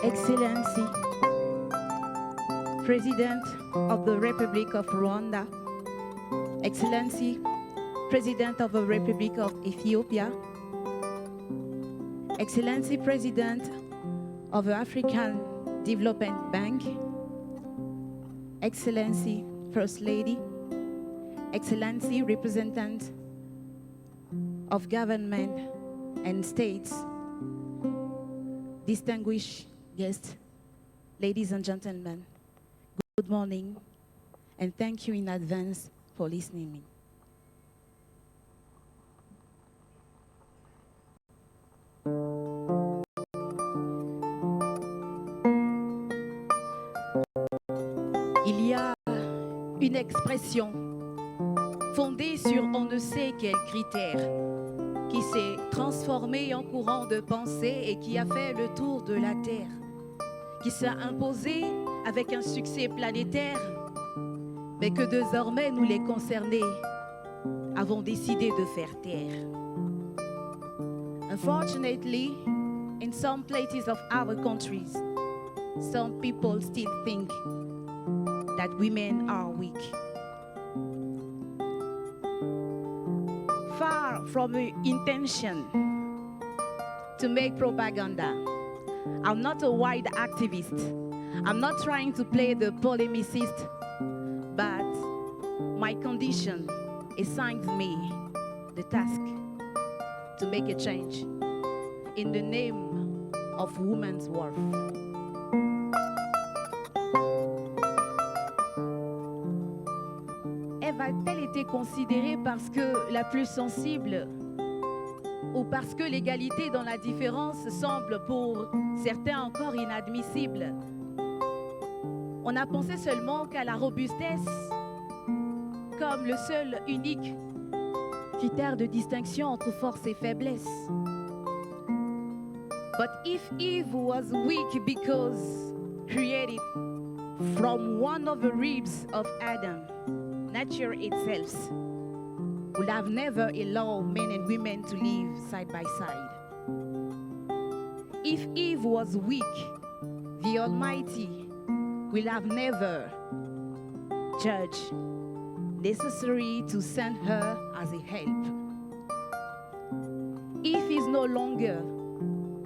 Excellency, President of the Republic of Rwanda, Excellency, President of the Republic of Ethiopia, Excellency, President of the African Development Bank, Excellency, First Lady, Excellency, Representative of Government and States, distinguished guests, ladies and gentlemen, good morning, and thank you in advance for listening. Il y a une expression fondée sur on ne sait quels critères qui s'est transformée en courant de pensée et qui a fait le tour de la Terre, qui s'est imposée avec un succès planétaire, mais que désormais nous les concernés avons décidé de faire taire. Unfortunately, in some places of our countries, some people still think that women are weak. Far from the intention to make propaganda, I'm not a wide activist. I'm not trying to play the polemicist, but my condition assigns me the task to make a change in the name of women's worth. Ève a-t-elle été considérée parce que la plus sensible ou parce que l'égalité dans la différence semble pour certains encore inadmissible? On a pensé seulement qu'à la robustesse comme le seul unique critère de distinction entre force et faiblesse. But if Eve was weak because created from one of the ribs of Adam, nature itself would have never allowed men and women to live side by side. If Eve was weak, the Almighty will have never judged necessary to send her as a help. Eve is no longer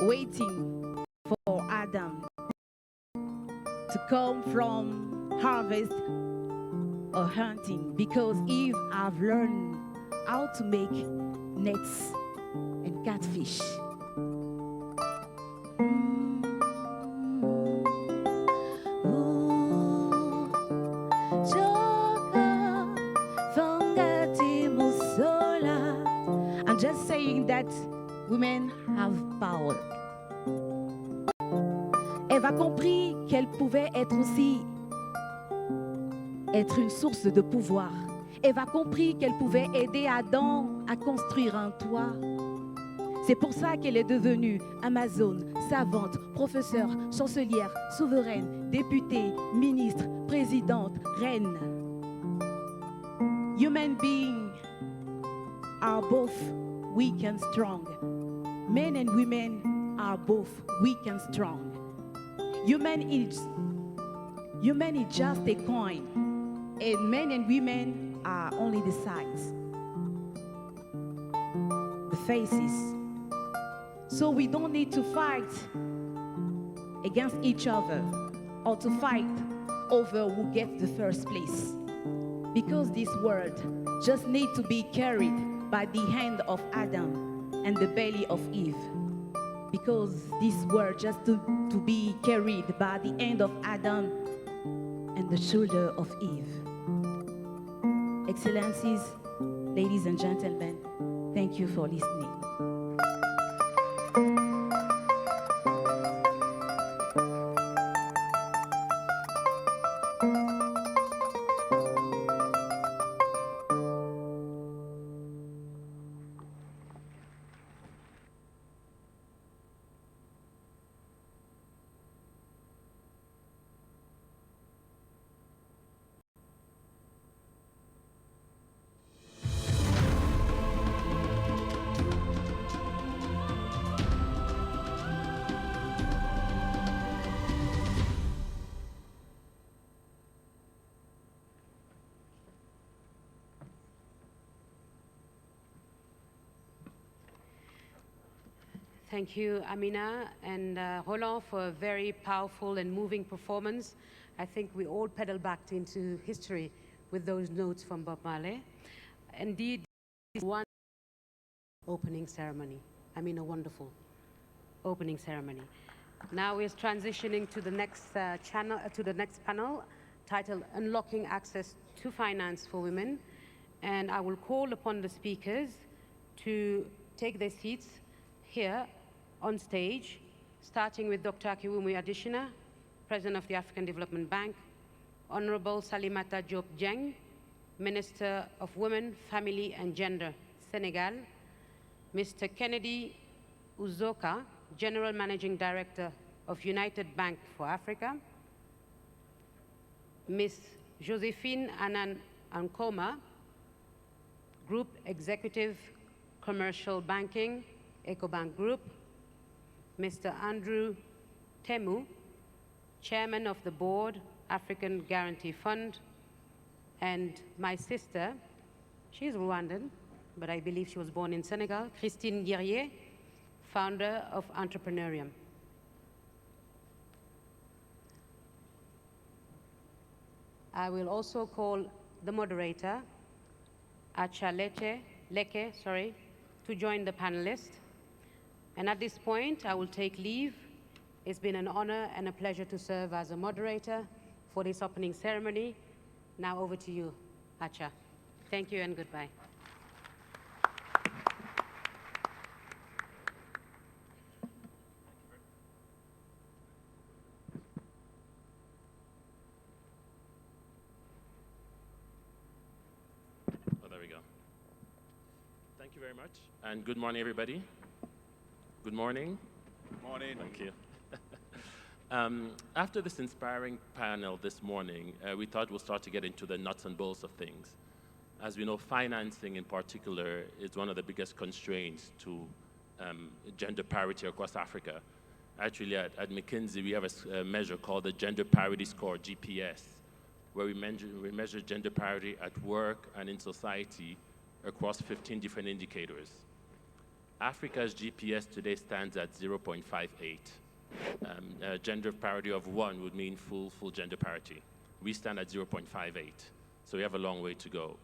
waiting for Adam to come from harvest or hunting, because Eve have learned how to make nets and catfish. I'm just saying that women have power. Ève a compris qu'elle pouvait être aussi être une source de pouvoir. Ève a compris qu'elle pouvait aider Adam à construire un toit. C'est pour ça qu'elle est devenue amazone, savante, professeure, chancelière, souveraine, députée, ministre, présidente, reine. Human beings are both weak and strong. Men and women are both weak and strong. Human is just a coin, and men and women are only the sides, the faces. So we don't need to fight against each other or to fight over who gets the first place, because this world just needs to be carried by the hand of Adam and the belly of Eve, because this world just to be carried by the hand of Adam and the shoulder of Eve. Excellencies, ladies and gentlemen, thank you for listening. Thank you, Amina and Roland, for a very powerful and moving performance. I think we all pedal back into history with those notes from Bob Marley. Indeed, one opening ceremony. I mean, a wonderful opening ceremony. Now we're transitioning to the next to the next panel, titled "Unlocking Access to Finance for Women," and I will call upon the speakers to take their seats here on stage, starting with Dr. Akiwumi Adesina, President of the African Development Bank, Honorable Salimata Diop Dieng, Minister of Women, Family and Gender, Senegal, Mr. Kennedy Uzoka, General Managing Director of United Bank for Africa, Ms. Josephine Anan Ankoma, Group Executive Commercial Banking, EcoBank Group, Mr. Andrew Temu, Chairman of the Board, African Guarantee Fund, and my sister, she's Rwandan, but I believe she was born in Senegal, Christine Guerrier, founder of Entrepreneurium. I will also call the moderator, Acha Leke, to join the panelists. And at this point, I will take leave. It's been an honor and a pleasure to serve as a moderator for this opening ceremony. Now over to you, Acha. Thank you and goodbye. Oh, there we go. Thank you very much. And good morning, everybody. Good morning. Good morning. Thank you. After this inspiring panel this morning, we thought we'll start to get into the nuts and bolts of things. As we know, financing in particular is one of the biggest constraints to gender parity across Africa. Actually, at McKinsey, we have a measure called the Gender Parity Score, GPS, where we measure gender parity at work and in society across 15 different indicators. Africa's GPS today stands at 0.58. Gender parity of 1 would mean full gender parity. We stand at 0.58, so we have a long way to go.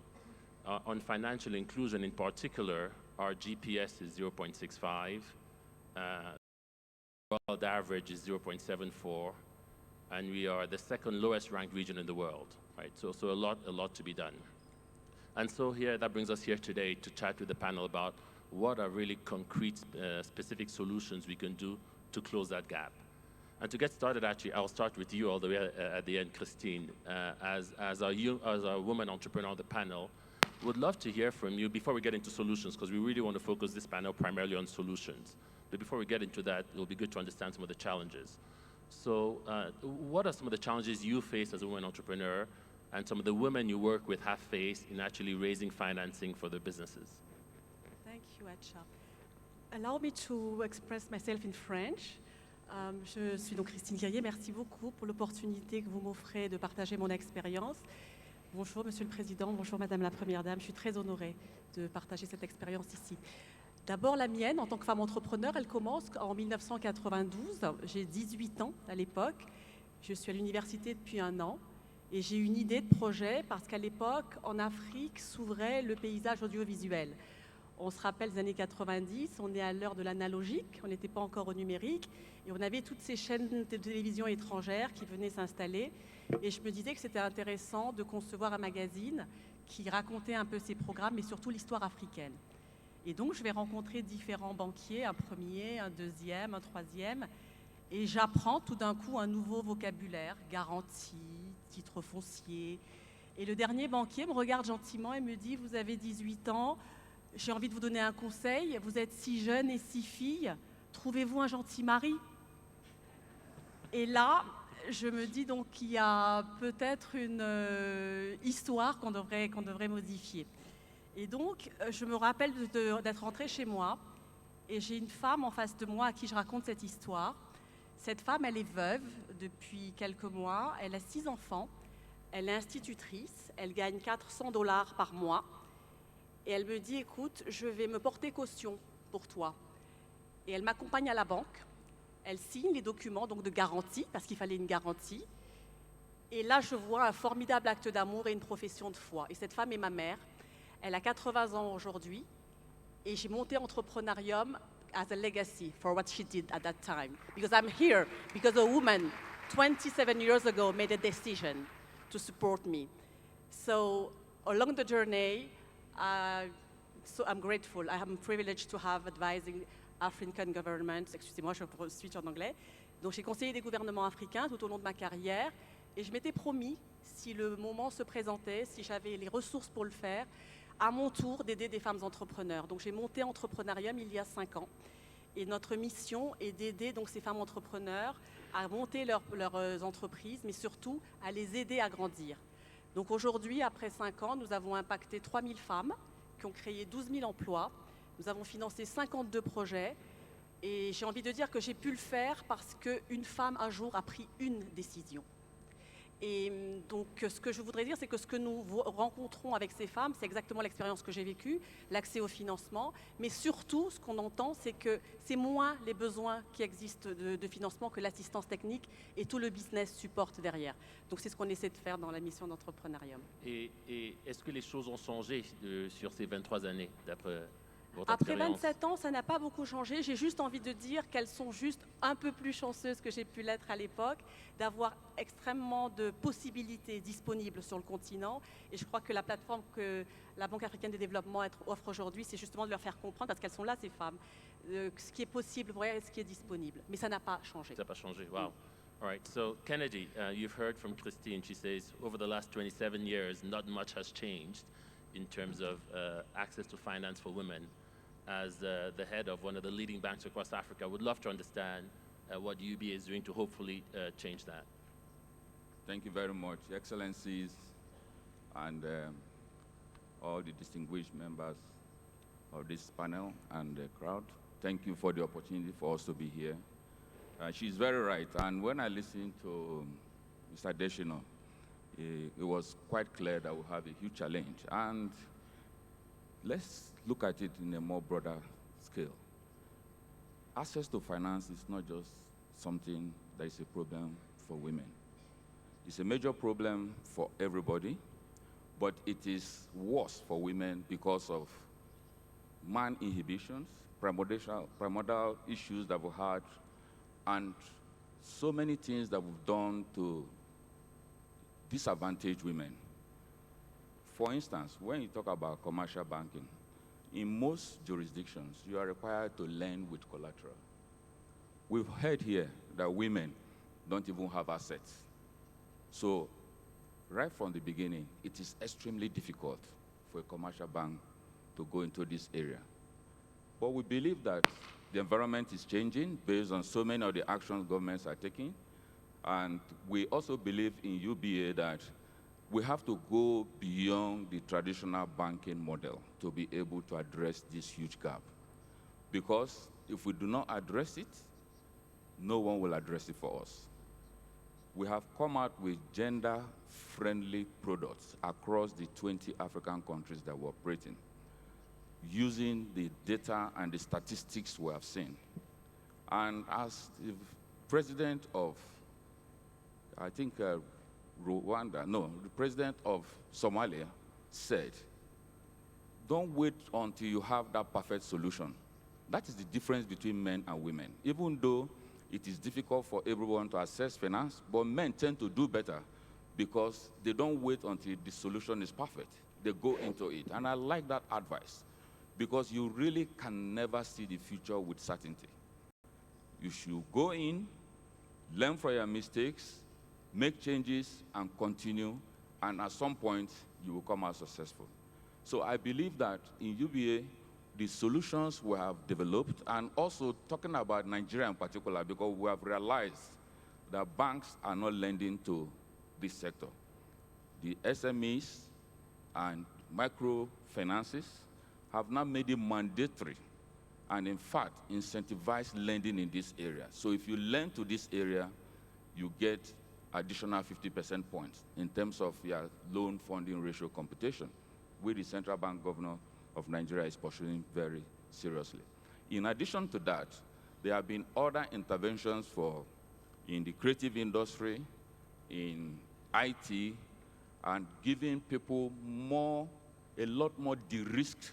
On financial inclusion in particular, our GPS is 0.65. World average is 0.74, and we are the second lowest ranked region in the world, right? So a lot to be done. And so that brings us here today to chat with the panel about what are really concrete, specific solutions we can do to close that gap. And to get started, actually, I'll start with you all the way at the end, Christine. As a woman entrepreneur on the panel, would love to hear from you before we get into solutions, because we really want to focus this panel primarily on solutions. But before we get into that, it'll be good to understand some of the challenges. So what are some of the challenges you face as a woman entrepreneur, and some of the women you work with have faced in actually raising financing for their businesses? Thank you, Acha. Allow me to express myself in French. Je suis donc Christine Guerrier. Merci beaucoup pour l'opportunité que vous m'offrez de partager mon expérience. Bonjour, Monsieur le Président. Bonjour, Madame la Première Dame. Je suis très honorée de partager cette expérience ici. D'abord, la mienne, en tant que femme entrepreneur, elle commence en 1992. J'ai 18 ans à l'époque. Je suis à l'université depuis 1 an. Et j'ai une idée de projet parce qu'à l'époque, en Afrique, s'ouvrait le paysage audiovisuel. On se rappelle des années 90, on est à l'heure de l'analogique, on n'était pas encore au numérique, et on avait toutes ces chaînes de télévision étrangères qui venaient s'installer. Et je me disais que c'était intéressant de concevoir un magazine qui racontait un peu ces programmes, mais surtout l'histoire africaine. Et donc, je vais rencontrer différents banquiers, un premier, un deuxième, un troisième, et j'apprends tout d'un coup un nouveau vocabulaire, garantie, titre foncier. Et le dernier banquier me regarde gentiment et me dit « Vous avez 18 ans, j'ai envie de vous donner un conseil, vous êtes si jeune et si fille, trouvez-vous un gentil mari ?» Et là, je me dis donc qu'il y a peut-être une histoire qu'on devrait modifier. Et donc, je me rappelle d'être rentrée chez moi et j'ai une femme en face de moi à qui je raconte cette histoire. Cette femme, elle est veuve depuis quelques mois, elle a 6 enfants, elle est institutrice, elle gagne $400 par mois et elle me dit « Écoute, je vais me porter caution pour toi. Et elle m'accompagne à la banque. Elle signe les documents donc de garantie, parce qu'il fallait une garantie. Et là, je vois un formidable acte d'amour et une profession de foi. Et cette femme est ma mère. Elle a 80 ans aujourd'hui. Et j'ai monté Entrepreneurium as a legacy for what she did at that time. Because I'm here because a woman 27 years ago made a decision to support me. So along the journey, so I'm grateful. I am privileged to have advising African governments. Excusez-moi, je switch en anglais. Donc j'ai conseillé des gouvernements africains tout au long de ma carrière. Et je m'étais promis, si le moment se présentait, si j'avais les ressources pour le faire, à mon tour d'aider des femmes entrepreneurs. Donc j'ai monté Entrepreneurium il y a 5 ans. Et notre mission est d'aider donc ces femmes entrepreneurs à monter leurs entreprises, mais surtout à les aider à grandir. Donc aujourd'hui, après 5 ans, nous avons impacté 3000 femmes qui ont créé 12 000 emplois. Nous avons financé 52 projets. Et j'ai envie de dire que j'ai pu le faire parce qu'une femme un jour a pris une décision. Et donc, ce que je voudrais dire, c'est que ce que nous rencontrons avec ces femmes, c'est exactement l'expérience que j'ai vécue, l'accès au financement, mais surtout, ce qu'on entend, c'est que c'est moins les besoins qui existent de financement que l'assistance technique et tout le business supporte derrière. Donc, c'est ce qu'on essaie de faire dans la mission d'Entrepreneurium. Et est-ce que les choses ont changé sur ces 23 années, d'après votre Après expérience? 27 ans, ça n'a pas beaucoup changé. J'ai juste envie de dire qu'elles sont juste un peu plus chanceuses que j'ai pu l'être à l'époque, d'avoir extrêmement de possibilités disponibles sur le continent. Et je crois que la plateforme que la Banque africaine de développement offre aujourd'hui, c'est justement de leur faire comprendre, parce qu'elles sont là, ces femmes, ce qui est possible pour elles et ce qui est disponible. Mais ça n'a pas changé. Ça n'a pas changé. Wow. All right. So, Kennedy, you've heard from Christine. She says, over the last 27 years, not much has changed in terms of access to finance for women. As the head of one of the leading banks across Africa, would love to understand what UBA is doing to hopefully change that. Thank you very much, Excellencies, and all the distinguished members of this panel and the crowd. Thank you for the opportunity for us to be here. She's very right, and when I listened to Mr. Deshino, it was quite clear that we have a huge challenge. And let's look at it in a more broader scale. Access to finance is not just something that is a problem for women. It's a major problem for everybody, but it is worse for women because of man inhibitions, primordial issues that we've had, and so many things that we've done to disadvantage women. For instance, when you talk about commercial banking, in most jurisdictions, you are required to lend with collateral. We've heard here that women don't even have assets. So, right from the beginning, it is extremely difficult for a commercial bank to go into this area. But we believe that the environment is changing based on so many of the actions governments are taking. And we also believe in UBA that we have to go beyond the traditional banking model to be able to address this huge gap. Because if we do not address it, no one will address it for us. We have come out with gender-friendly products across the 20 African countries that we operate in, using the data and the statistics we have seen. And as the president of, I think, the president of Somalia said, don't wait until you have that perfect solution. That is the difference between men and women. Even though it is difficult for everyone to access finance, but men tend to do better because they don't wait until the solution is perfect. They go into it. And I like that advice because you really can never see the future with certainty. You should go in, learn from your mistakes, make changes, and continue, and at some point, you will come out successful. So I believe that in UBA, the solutions we have developed, and also talking about Nigeria in particular, because we have realized that banks are not lending to this sector. The SMEs and microfinances have now made it mandatory and, in fact, incentivize lending in this area. So if you lend to this area, you get additional 50% points in terms of your loan funding ratio computation, which the Central Bank Governor of Nigeria is pursuing very seriously. In addition to that, There have been other interventions in the creative industry, in IT, and giving people a lot more de-risked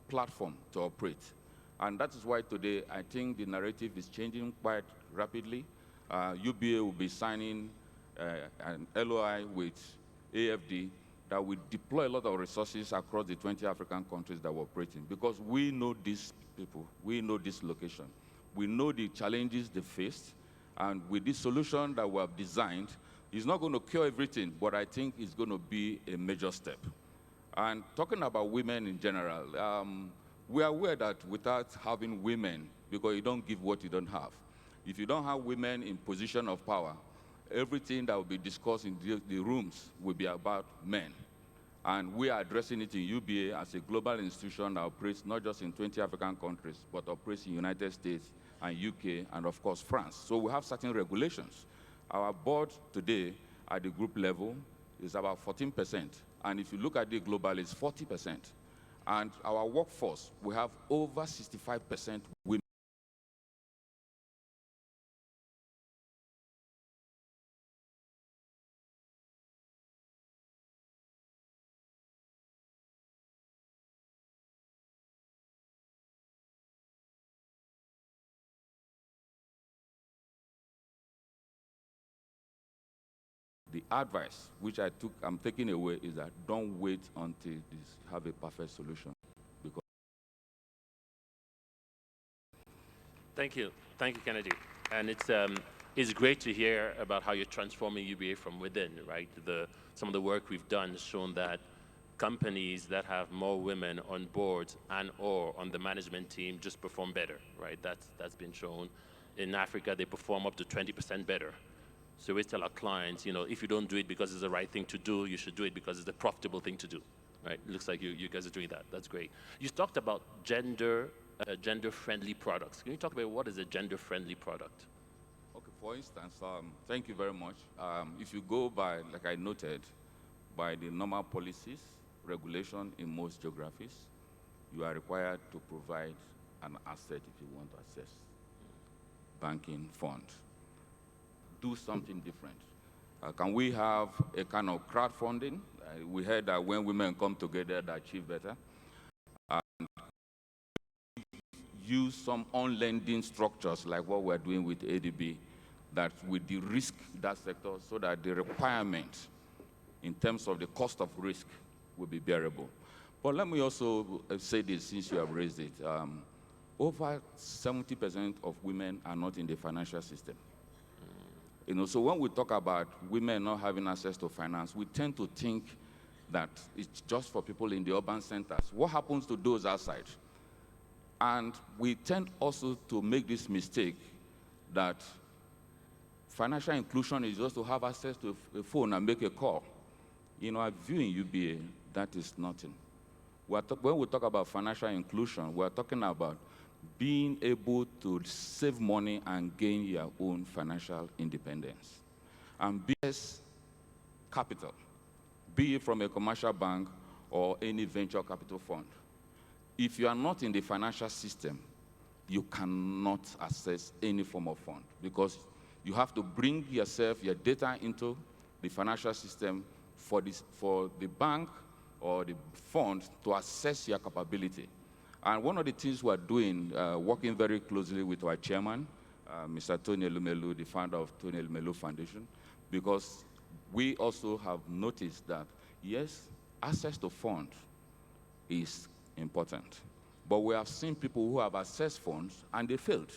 platform to operate. And that is why today I think the narrative is changing quite rapidly. UBA will be signing an LOI with AFD that will deploy a lot of resources across the 20 African countries that we're operating, because we know these people, we know this location, we know the challenges they faced, and with this solution that we have designed, it's not going to cure everything, but I think it's going to be a major step. And talking about women in general, we are aware that without having women, because you don't give what you don't have, if you don't have women in position of power, everything that will be discussed in the rooms will be about men. And we are addressing it in UBA as a global institution that operates not just in 20 African countries, but operates in the United States and UK, and of course, France. So we have certain regulations. Our board today at the group level is about 14%. And if you look at it globally, it's 40%. And our workforce, we have over 65% women. The advice which I'm taking away is that don't wait until this have a perfect solution. Because Thank you, Kennedy. And it's great to hear about how you're transforming UBA from within, right? Some of the work we've done has shown that companies that have more women on boards and/or on the management team just perform better, right? That's been shown. In Africa, they perform up to 20% better. So we tell our clients, if you don't do it because it's the right thing to do, you should do it because it's the profitable thing to do, right? It looks like you guys are doing that. That's great. You talked about gender-friendly products. Can you talk about what is a gender-friendly product? Okay, for instance, thank you very much. If you go by, like I noted, by the normal policies, regulation in most geographies, you are required to provide an asset if you want to access banking fund. Do something different. Can we have a kind of crowdfunding? We heard that when women come together, they achieve better. And use some on-lending structures like what we're doing with ADB that will de-risk that sector so that the requirement in terms of the cost of risk will be bearable. But let me also say this, since you have raised it. Over 70% of women are not in the financial system. So when we talk about women not having access to finance, we tend to think that it's just for people in the urban centers. What happens to those outside? And we tend also to make this mistake that financial inclusion is just to have access to a phone and make a call. I view in UBA, that is nothing. When we talk about financial inclusion, we're talking about being able to save money and gain your own financial independence. And BS capital, be it from a commercial bank or any venture capital fund. If you are not in the financial system, you cannot access any form of fund because you have to bring yourself, your data into the financial system for the bank or the fund to assess your capability. And one of the things we're doing, working very closely with our chairman, Mr. Tony Elumelu, the founder of Tony Elumelu Foundation, because we also have noticed that, yes, access to funds is important. But we have seen people who have accessed funds and they failed.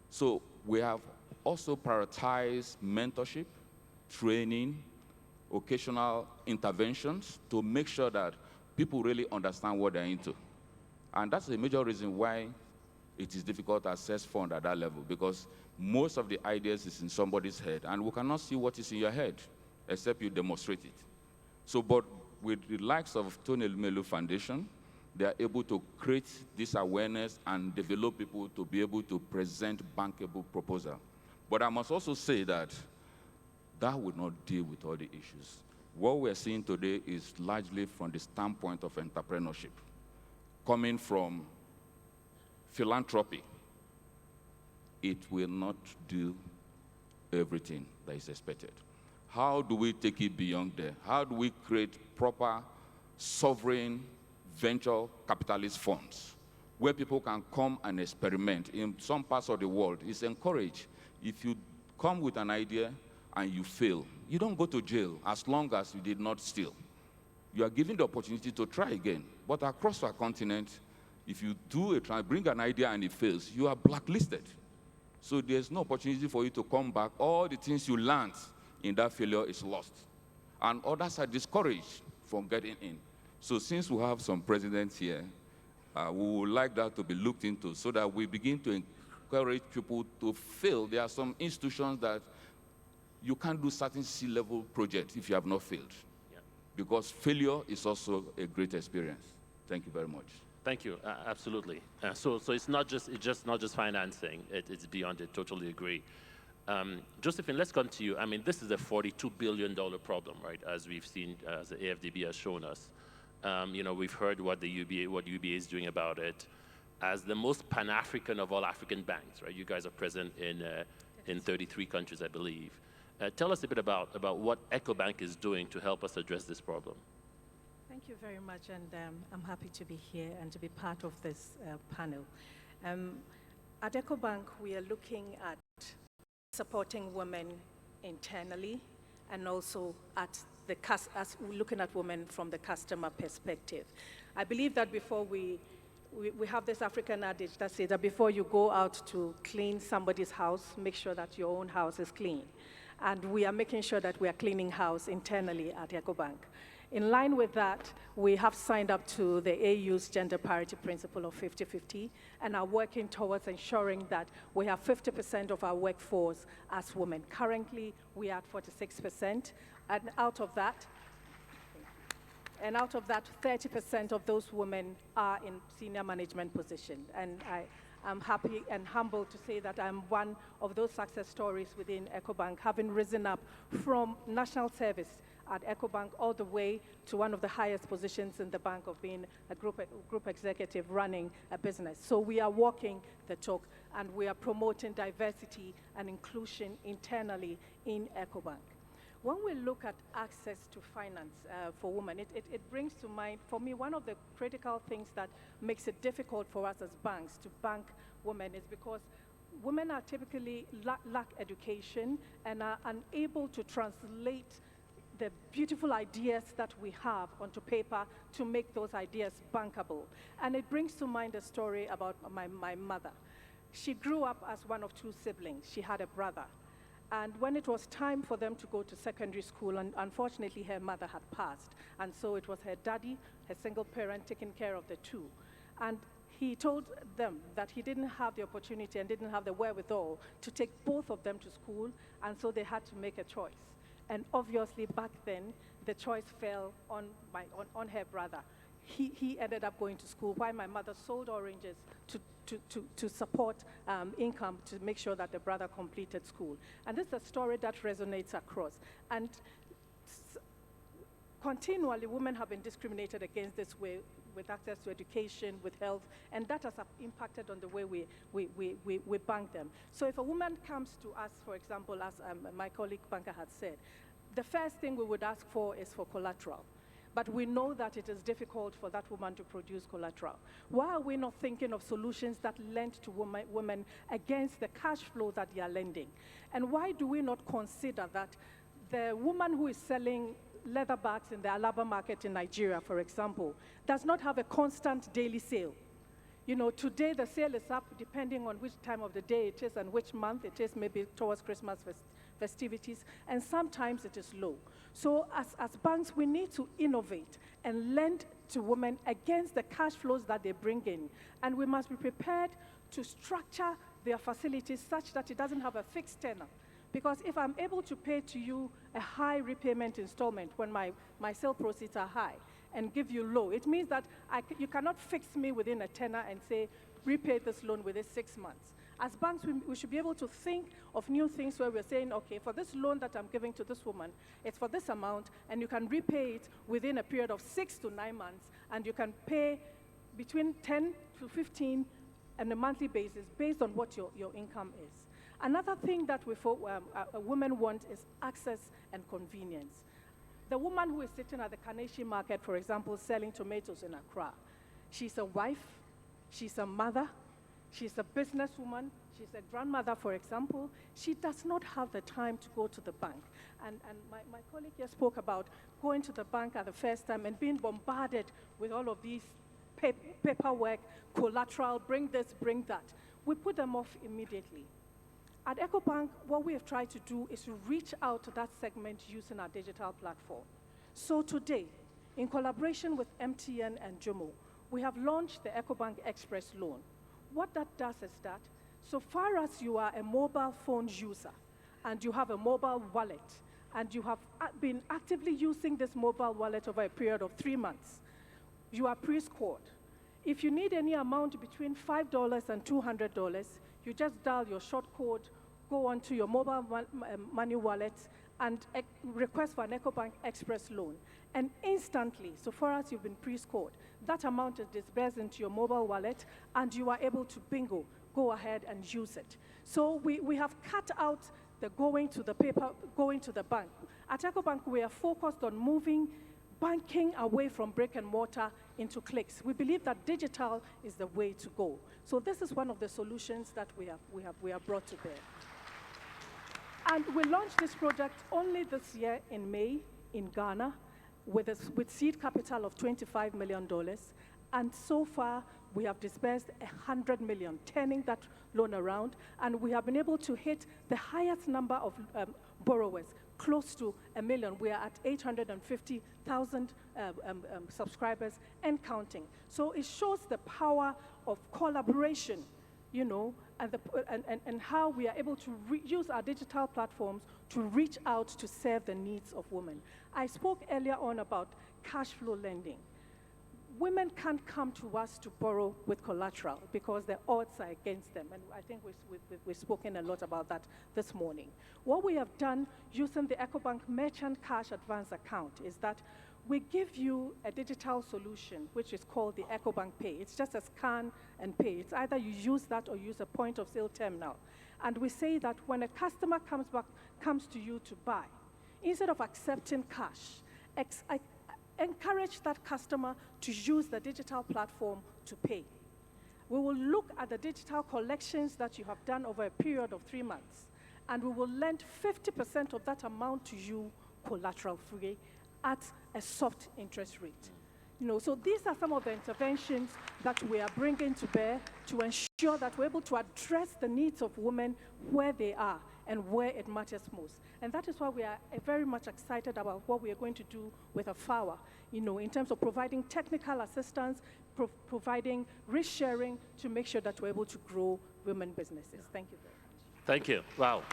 So we have also prioritized mentorship, training, occasional interventions to make sure that people really understand what they're into. And that's a major reason why it is difficult to access funds at that level, because most of the ideas is in somebody's head, and we cannot see what is in your head except you demonstrate it. So, but with the likes of Tony Elumelu Foundation, they are able to create this awareness and develop people to be able to present bankable proposal. But I must also say that that would not deal with all the issues. What we're seeing today is largely from the standpoint of entrepreneurship, coming from philanthropy, it will not do everything that is expected. How do we take it beyond there? How do we create proper sovereign venture capitalist funds where people can come and experiment? In some parts of the world, it's encouraged. If you come with an idea and you fail, you don't go to jail as long as you did not steal. You are given the opportunity to try again. But across our continent, if you bring an idea and it fails, you are blacklisted. So there's no opportunity for you to come back. All the things you learned in that failure is lost. And others are discouraged from getting in. So since we have some presidents here, we would like that to be looked into so that we begin to encourage people to fail. There are some institutions that you can't do certain C-level projects if you have not failed. Yeah. Because failure is also a great experience. Thank you very much. Thank you. Absolutely. So it's not just financing. It's beyond it. Totally agree. Josephine, let's come to you. I mean, this is a $42 billion problem, right? As we've seen, as the AFDB has shown us. You know, we've heard what UBA is doing about it. As the most Pan-African of all African banks, right? You guys are present in 33 countries, I believe. Tell us a bit about what EcoBank is doing to help us address this problem. Thank you very much, and I'm happy to be here and to be part of this panel. At EcoBank, we are looking at supporting women internally and also at as we're looking at women from the customer perspective. I believe that before we have this African adage that says that before you go out to clean somebody's house, make sure that your own house is clean. And we are making sure that we are cleaning house internally at EcoBank. In line with that, we have signed up to the AU's gender parity principle of 50-50 and are working towards ensuring that we have 50% of our workforce as women. Currently, we are at 46%, and out of that, 30% of those women are in senior management positions. And I'm happy and humbled to say that I'm one of those success stories within EcoBank, having risen up from national service at EcoBank all the way to one of the highest positions in the bank of being a group executive running a business. So we are walking the talk, and we are promoting diversity and inclusion internally in EcoBank. When we look at access to finance for women, it brings to mind, for me, one of the critical things that makes it difficult for us as banks to bank women is because women are typically lack education and are unable to translate the beautiful ideas that we have onto paper to make those ideas bankable. And it brings to mind a story about my mother. She grew up as one of two siblings. She had a brother. And when it was time for them to go to secondary school, and unfortunately her mother had passed, and so it was her daddy, her single parent, taking care of the two. And he told them that he didn't have the opportunity and didn't have the wherewithal to take both of them to school, and so they had to make a choice. And obviously back then, the choice fell on her brother. He ended up going to school while my mother sold oranges to support income to make sure that the brother completed school. And this is a story that resonates across. And continually, women have been discriminated against this way with access to education, with health, and that has impacted on the way we bank them. So if a woman comes to us, for example, as my colleague banker had said, the first thing we would ask for is for collateral. But we know that it is difficult for that woman to produce collateral. Why are we not thinking of solutions that lend to women against the cash flow that they are lending? And why do we not consider that the woman who is selling leather bags in the Alaba market in Nigeria, for example, does not have a constant daily sale? You know, today the sale is up depending on which time of the day it is and which month it is, maybe towards Christmas festivities, and sometimes it is low. So as banks, we need to innovate and lend to women against the cash flows that they bring in. And we must be prepared to structure their facilities such that it doesn't have a fixed tenor. Because if I'm able to pay to you a high repayment installment when my sale proceeds are high and give you low, it means that you cannot fix me within a tenor and say, repay this loan within 6 months. As banks, we should be able to think of new things where we're saying, okay, for this loan that I'm giving to this woman, it's for this amount, and you can repay it within a period of 6 to 9 months, and you can pay between 10 to 15 on a monthly basis based on what your income is. Another thing that women want is access and convenience. The woman who is sitting at the Kaneshie market, for example, selling tomatoes in Accra, she's a wife, she's a mother, she's a businesswoman, she's a grandmother, for example. She does not have the time to go to the bank. And my colleague here spoke about going to the bank at the first time and being bombarded with all of these paperwork, collateral, bring this, bring that. We put them off immediately. At EcoBank, what we have tried to do is to reach out to that segment using our digital platform. So today, in collaboration with MTN and Jomo, we have launched the EcoBank Express Loan. What that does is that, so far as you are a mobile phone user and you have a mobile wallet and you have been actively using this mobile wallet over a period of 3 months, you are pre-scored. If you need any amount between $5 and $200, you just dial your short code, go onto your mobile money wallet, and request for an EcoBank Express loan. And instantly, so far as you've been pre-scored, that amount is disbursed into your mobile wallet, and you are able to bingo, go ahead and use it. So we have cut out the going to the bank. At EcoBank, we are focused on moving banking away from brick and mortar into clicks. We believe that digital is the way to go. So this is one of the solutions that we have brought to bear. And we launched this project only this year in May in Ghana with seed capital of $25 million. And so far, we have disbursed $100 million, turning that loan around. And we have been able to hit the highest number of borrowers, close to 1 million. We are at 850,000 subscribers and counting. So it shows the power of collaboration, you know, and how we are able to use our digital platforms to reach out to serve the needs of women. I spoke earlier on about cash flow lending. Women can't come to us to borrow with collateral because the odds are against them. And I think we've spoken a lot about that this morning. What we have done using the EcoBank Merchant Cash Advance Account is that we give you a digital solution, which is called the EcoBank Pay. It's just a scan and pay. It's either you use that or use a point-of-sale terminal. And we say that when a customer comes to you to buy, instead of accepting cash, encourage that customer to use the digital platform to pay. We will look at the digital collections that you have done over a period of 3 months, and we will lend 50% of that amount to you collateral-free at a soft interest rate. You know, so these are some of the interventions that we are bringing to bear to ensure that we're able to address the needs of women where they are and where it matters most. And that is why we are very much excited about what we are going to do with AFAWA, you know, in terms of providing technical assistance, providing risk sharing to make sure that we're able to grow women businesses. Thank you very much. Thank you. Wow.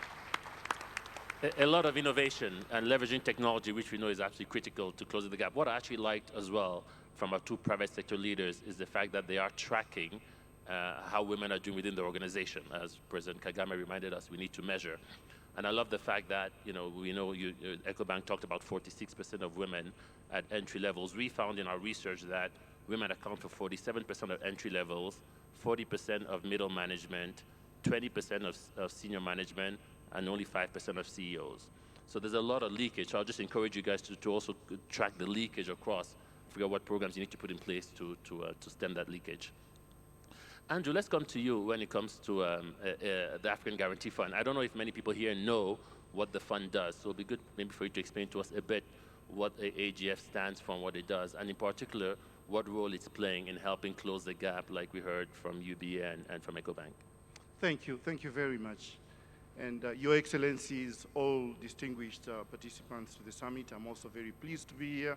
A lot of innovation and leveraging technology, which we know is absolutely critical to closing the gap. What I actually liked as well from our 2 private sector leaders is the fact that they are tracking how women are doing within the organization. As President Kagame reminded us, we need to measure. And I love the fact that, you know, we know EcoBank talked about 46% of women at entry levels. We found in our research that women account for 47% of entry levels, 40% of middle management, 20% of senior management, and only 5% of CEOs. So there's a lot of leakage. So I'll just encourage you guys to also track the leakage across, figure out what programs you need to put in place to stem that leakage. Andrew, let's come to you when it comes to the African Guarantee Fund. I don't know if many people here know what the fund does, so it'll be good maybe for you to explain to us a bit what AGF stands for and what it does, and in particular, what role it's playing in helping close the gap, like we heard from UBA and from EcoBank. Thank you very much. And Your Excellencies, all distinguished participants to the summit, I'm also very pleased to be here.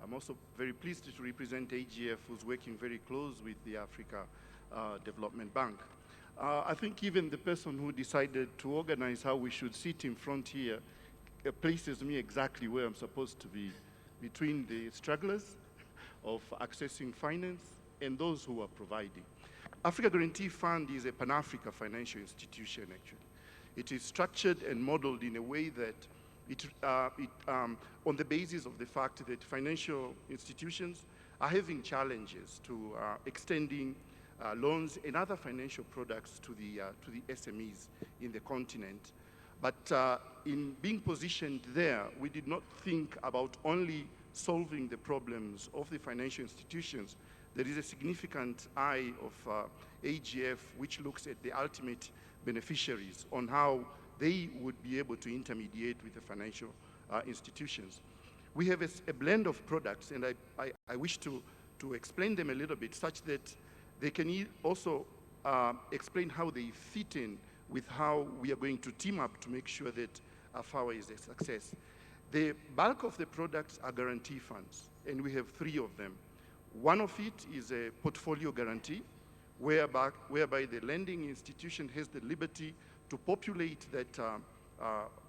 I'm also very pleased to represent AGF, who's working very close with the Africa Development Bank. I think even the person who decided to organize how we should sit in front here places me exactly where I'm supposed to be, between the strugglers of accessing finance and those who are providing. Africa Guarantee Fund is a Pan-Africa financial institution, actually. It is structured and modeled in a way that on the basis of the fact that financial institutions are having challenges to extending loans and other financial products to the SMEs in the continent. But in being positioned there, we did not think about only solving the problems of the financial institutions. There is a significant eye of AGF which looks at the ultimate beneficiaries on how they would be able to intermediate with the financial institutions. We have a blend of products, and I wish to explain them a little bit such that they can also explain how they fit in with how we are going to team up to make sure that FAWA is a success. The bulk of the products are guarantee funds, and we have 3 of them. One of it is a portfolio guarantee, whereby the lending institution has the liberty to populate that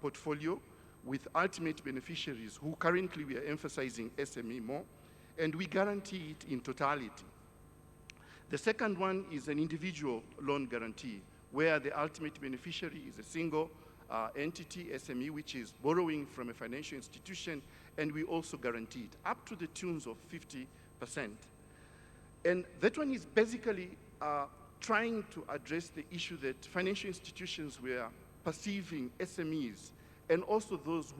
portfolio with ultimate beneficiaries who currently we are emphasizing SME more, and we guarantee it in totality. The second one is an individual loan guarantee, where the ultimate beneficiary is a single entity, SME, which is borrowing from a financial institution, and we also guarantee it up to the tunes of 50%. And that one is basically trying to address the issue that financial institutions were perceiving SMEs and also those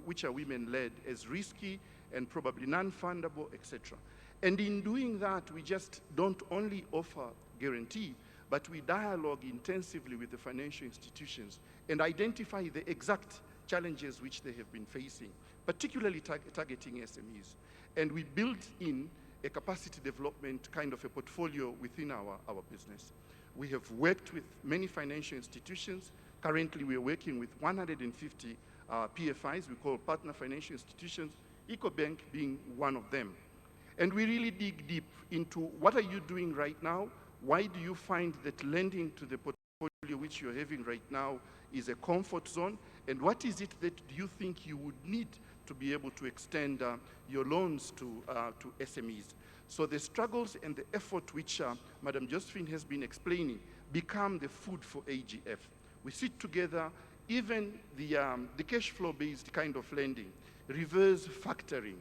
which are women-led as risky and probably non-fundable, etc. And in doing that, we just don't only offer guarantee, but we dialogue intensively with the financial institutions and identify the exact challenges which they have been facing, particularly targeting SMEs. And we build in a capacity development kind of a portfolio within our business. We have worked with many financial institutions. Currently, we are working with 150 PFIs, we call partner financial institutions, EcoBank being one of them. And we really dig deep into what are you doing right now? Why do you find that lending to the portfolio which you're having right now is a comfort zone? And what is it that do you think you would need to be able to extend your loans to SMEs? So the struggles and the effort which Madam Josephine has been explaining become the food for AGF. We sit together, even the cash flow-based kind of lending, reverse factoring,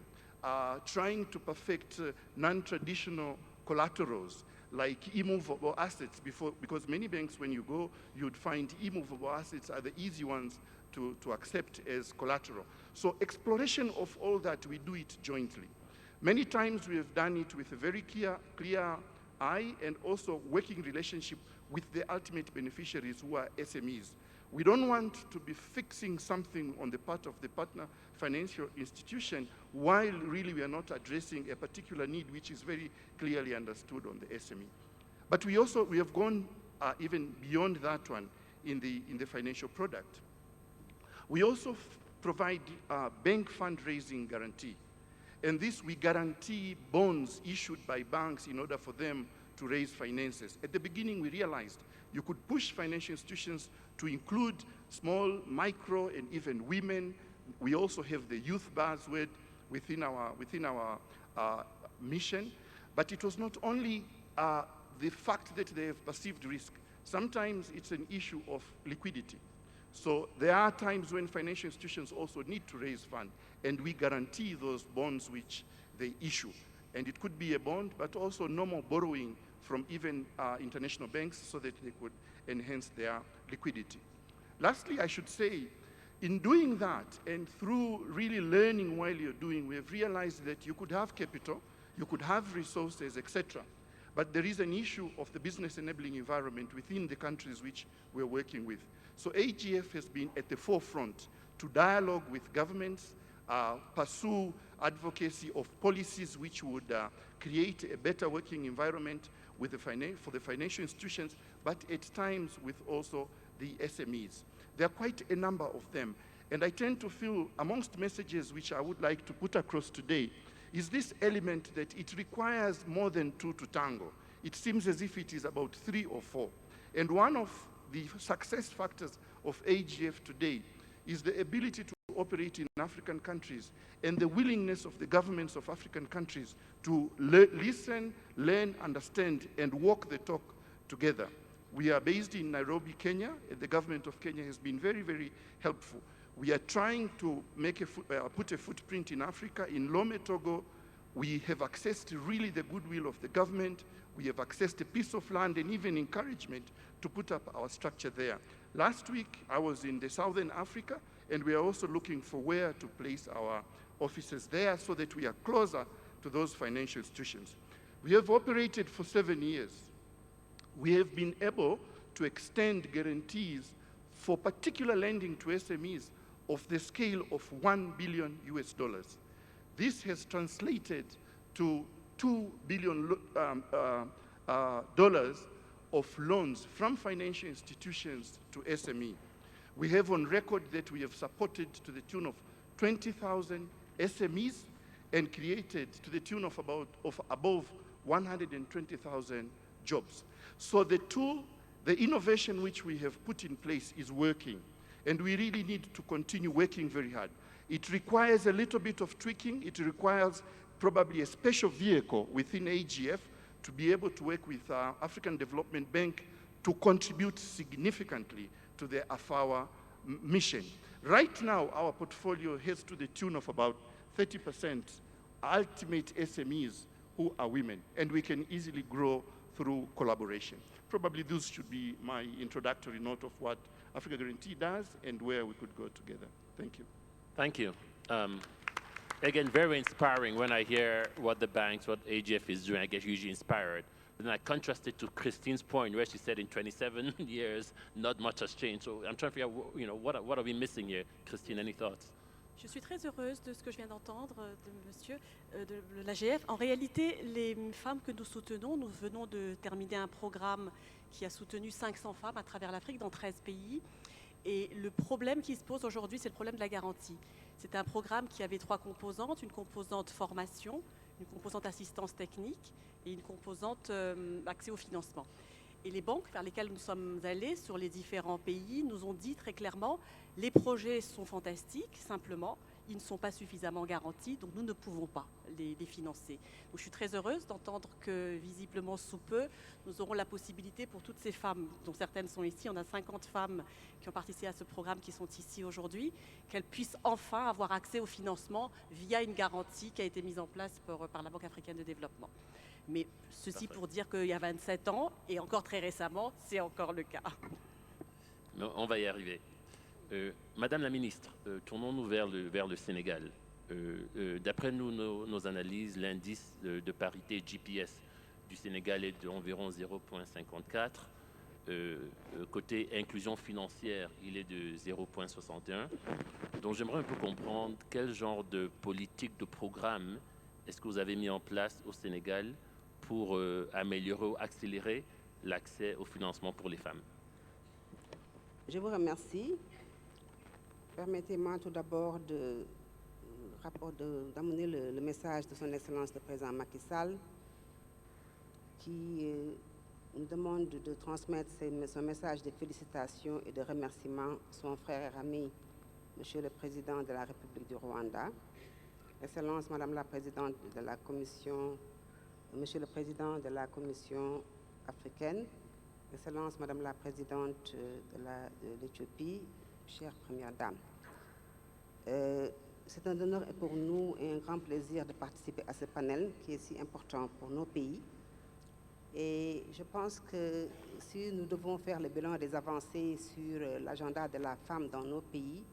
trying to perfect non-traditional collaterals like immovable assets because many banks, when you go, you'd find immovable assets are the easy ones to accept as collateral. So exploration of all that, we do it jointly. Many times we have done it with a very clear eye and also working relationship with the ultimate beneficiaries who are SMEs. We don't want to be fixing something on the part of the partner financial institution while really we are not addressing a particular need which is very clearly understood on the SME. But we have gone even beyond that one in the financial product. We also provide bank fundraising guarantee. And this, we guarantee bonds issued by banks in order for them to raise finances. At the beginning, we realized you could push financial institutions to include small, micro, and even women. We also have the youth buzzword within our mission. But it was not only the fact that they have perceived risk. Sometimes it's an issue of liquidity. So there are times when financial institutions also need to raise funds, and we guarantee those bonds which they issue. And it could be a bond, but also normal borrowing from even international banks so that they could enhance their liquidity. Lastly, I should say, in doing that and through really learning while you're doing, we have realized that you could have capital, you could have resources, etc. But there is an issue of the business enabling environment within the countries which we're working with. So AGF has been at the forefront to dialogue with governments, pursue advocacy of policies which would create a better working environment with for the financial institutions, but at times with also the SMEs. There are quite a number of them. And I tend to feel amongst messages which I would like to put across today is this element that it requires more than 2 to tango. It seems as if it is about 3 or 4. And one of the success factors of AGF today is the ability to operate in African countries and the willingness of the governments of African countries to listen, learn, understand, and walk the talk together. We are based in Nairobi, Kenya, and the government of Kenya has been very, very helpful. We are trying to put a footprint in Africa, in Lome, Togo, We have accessed really the goodwill of the government. We have accessed a piece of land and even encouragement to put up our structure there. Last week, I was in the Southern Africa, and we are also looking for where to place our offices there so that we are closer to those financial institutions. We have operated for 7 years. We have been able to extend guarantees for particular lending to SMEs of the scale of $1 billion US. This has translated to $2 billion of loans from financial institutions to SME. We have on record that we have supported to the tune of 20,000 SMEs and created to the tune of above 120,000 jobs. So the tool, the innovation which we have put in place is working, and we really need to continue working very hard. It requires a little bit of tweaking. It requires probably a special vehicle within AGF to be able to work with African Development Bank to contribute significantly to the AFAWA mission. Right now, our portfolio has to the tune of about 30% ultimate SMEs who are women, and we can easily grow through collaboration. Probably this should be my introductory note of what Africa Guarantee does and where we could go together. Thank you. Thank you. Again, very inspiring when I hear what the banks, what AGF is doing. I get hugely inspired. Then I contrast it to Christine's point where she said in 27 years, not much has changed. So I'm trying to figure out, what are we missing here? Christine, any thoughts? Je suis très heureuse de ce que je viens d'entendre de monsieur de l'AGF. En réalité, les femmes que nous soutenons, nous venons de terminer un programme qui a soutenu 500 femmes à travers l'Afrique dans 13 pays. Et le problème qui se pose aujourd'hui, c'est le problème de la garantie. C'est un programme qui avait 3 composantes, une composante formation, une composante assistance technique et une composante accès au financement. Et les banques vers lesquelles nous sommes allés sur les différents pays nous ont dit très clairement les projets sont fantastiques, simplement ils ne sont pas suffisamment garantis, donc nous ne pouvons pas les financer. Donc je suis très heureuse d'entendre que visiblement sous peu, nous aurons la possibilité pour toutes ces femmes, dont certaines sont ici, on a 50 femmes qui ont participé à ce programme qui sont ici aujourd'hui, qu'elles puissent enfin avoir accès au financement via une garantie qui a été mise en place par la Banque africaine de développement. Mais ceci pour dire qu'il y a 27 ans, et encore très récemment, c'est encore le cas. On va y arriver. Madame la ministre, tournons-nous vers le Sénégal. D'après nos analyses, l'indice de parité GPS du Sénégal est d'environ 0,54. Côté inclusion financière, il est de 0,61. Donc j'aimerais un peu comprendre quel genre de politique, de programme est-ce que vous avez mis en place au Sénégal pour améliorer ou accélérer l'accès au financement pour les femmes. Je vous remercie. Permettez-moi tout d'abord d'amener le message de son Excellence le Président Macky Sall qui nous demande de transmettre son message de félicitations et de remerciements à son frère et ami, Monsieur le Président de la République du Rwanda, Excellence Madame la Présidente de la Commission, Monsieur le Président de la Commission africaine, Excellence Madame la Présidente de l'Éthiopie, chère Première Dame. C'est un honneur pour nous et un grand plaisir de participer à ce panel qui est si important pour nos pays. Et je pense que si nous devons faire le bilan des avancées sur l'agenda de la femme dans nos pays,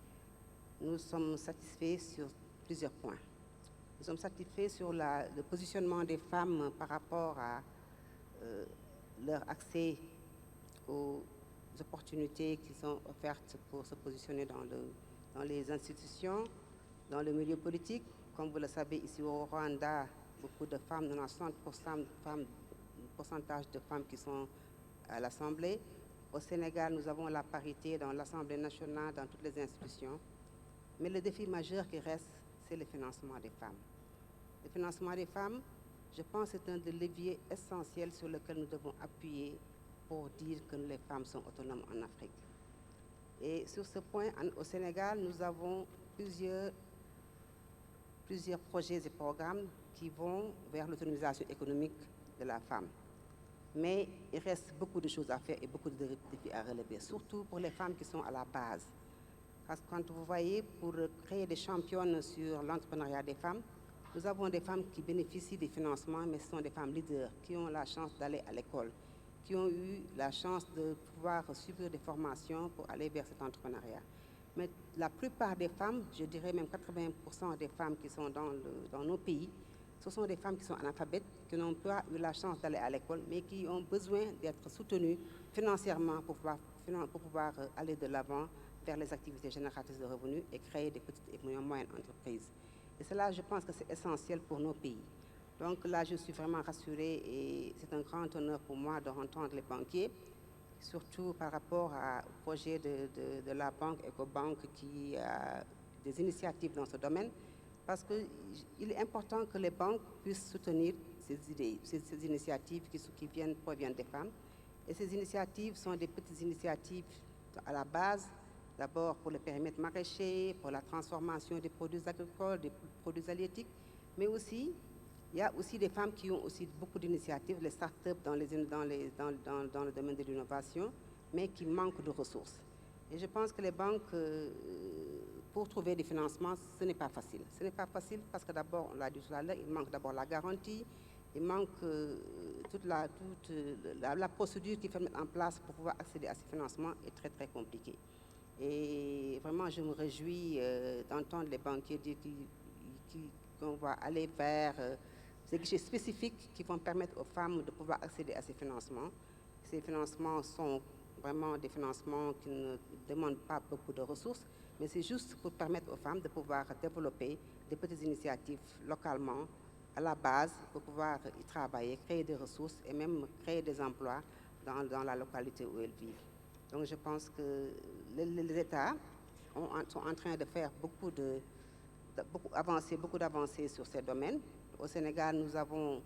nous sommes satisfaits sur plusieurs points. Nous sommes satisfaits sur le positionnement des femmes par rapport à leur accès aux opportunités qui sont offertes pour se positionner dans les institutions, dans le milieu politique. Comme vous le savez, ici au Rwanda, beaucoup de femmes, 90% de femmes, pourcentage de femmes qui sont à l'Assemblée. Au Sénégal, nous avons la parité dans l'Assemblée nationale, dans toutes les institutions. Mais le défi majeur qui reste, c'est le financement des femmes. Le financement des femmes, je pense que c'est un des leviers essentiels sur lequel nous devons appuyer pour dire que les femmes sont autonomes en Afrique. Et sur ce point, au Sénégal, nous avons plusieurs projets et programmes qui vont vers l'autonomisation économique de la femme. Mais il reste beaucoup de choses à faire et beaucoup de défis à relever, surtout pour les femmes qui sont à la base. Parce que quand vous voyez, pour créer des championnes sur l'entrepreneuriat des femmes, Nous avons des femmes qui bénéficient des financements, mais ce sont des femmes leaders qui ont la chance d'aller à l'école, qui ont eu la chance de pouvoir suivre des formations pour aller vers cet entrepreneuriat. Mais la plupart des femmes, je dirais même 80% des femmes qui sont dans nos pays, ce sont des femmes qui sont analphabètes, qui n'ont pas eu la chance d'aller à l'école, mais qui ont besoin d'être soutenues financièrement pour pouvoir aller de l'avant vers les activités génératrices de revenus et créer des petites et moyennes entreprises. Et cela, je pense que c'est essentiel pour nos pays. Donc là, je suis vraiment rassurée et c'est un grand honneur pour moi de entendre les banquiers, surtout par rapport au projet de la banque EcoBank qui a des initiatives dans ce domaine, parce qu'il est important que les banques puissent soutenir ces idées, ces initiatives qui proviennent des femmes. Et ces initiatives sont des petites initiatives à la base, d'abord pour le périmètre maraîcher, pour la transformation des produits agricoles, des produits halieutiques, mais aussi, il y a aussi des femmes qui ont aussi beaucoup d'initiatives, les start-up dans le domaine de l'innovation, mais qui manquent de ressources. Et je pense que les banques, pour trouver des financements, ce n'est pas facile. Ce n'est pas facile parce que d'abord, on l'a dit tout à l'heure, il manque d'abord la garantie, il manque toute la procédure qu'il faut mettre en place pour pouvoir accéder à ces financements est très, très compliquée. Et vraiment, je me réjouis d'entendre les banquiers dire qu'on va aller vers ces guichets spécifiques qui vont permettre aux femmes de pouvoir accéder à ces financements. Ces financements sont vraiment des financements qui ne demandent pas beaucoup de ressources, mais c'est juste pour permettre aux femmes de pouvoir développer des petites initiatives localement, à la base, pour pouvoir y travailler, créer des ressources et même créer des emplois dans la localité où elles vivent. Donc je pense que les États sont en train de faire beaucoup d'avancées sur ces domaines. Au Sénégal, nous avons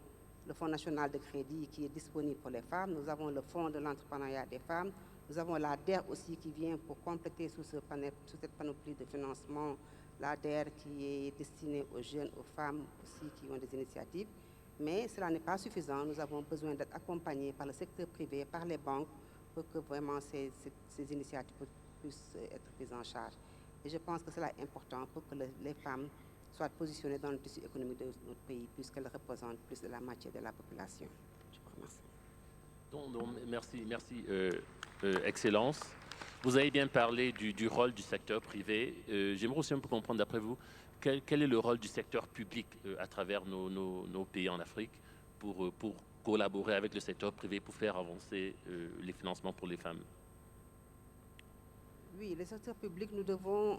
le Fonds national de crédit qui est disponible pour les femmes. Nous avons le Fonds de l'entrepreneuriat des femmes. Nous avons la DER aussi qui vient pour compléter sous cette panoplie de financement, la DER qui est destinée aux jeunes, aux femmes aussi qui ont des initiatives. Mais cela n'est pas suffisant. Nous avons besoin d'être accompagnés par le secteur privé, par les banques, pour que vraiment ces initiatives puissent être prises en charge. Et je pense que cela est important pour que les femmes soient positionnées dans le tissu économique de notre pays, puisqu'elles représentent plus de la moitié de la population. Je vous remercie. Merci, Excellence. Vous avez bien parlé du rôle du secteur privé. J'aimerais aussi un peu comprendre, d'après vous, quel est le rôle du secteur public à travers nos pays en Afrique pour collaborer avec le secteur privé pour faire avancer les financements pour les femmes? Oui, le secteur public, nous devons...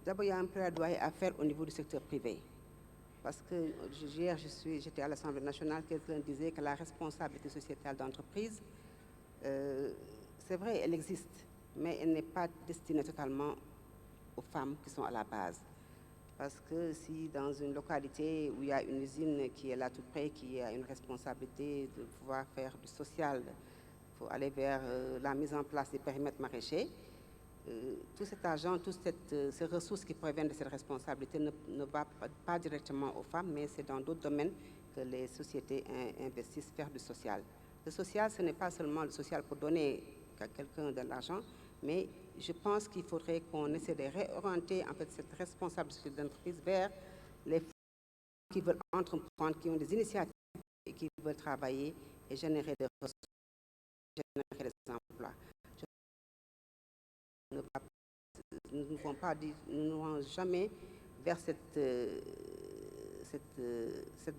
D'abord, il y a un plaidoyer à faire au niveau du secteur privé. Parce que hier, j'étais à l'Assemblée nationale, quelqu'un disait que la responsabilité sociétale d'entreprise, c'est vrai, elle existe, mais elle n'est pas destinée totalement aux femmes qui sont à la base. Parce que si dans une localité où il y a une usine qui est là tout près, qui a une responsabilité de pouvoir faire du social, pour aller vers la mise en place des périmètres maraîchers, tout cet argent, toutes ces ressources qui proviennent de cette responsabilité ne va pas directement aux femmes, mais c'est dans d'autres domaines que les sociétés investissent faire du social. Le social, ce n'est pas seulement le social pour donner à quelqu'un de l'argent, mais je pense qu'il faudrait qu'on essaie de réorienter en fait cette responsabilité d'entreprise vers les femmes qui veulent entreprendre, qui ont des initiatives et qui veulent travailler et générer des ressources, générer des emplois. Nous ne vont jamais vers cette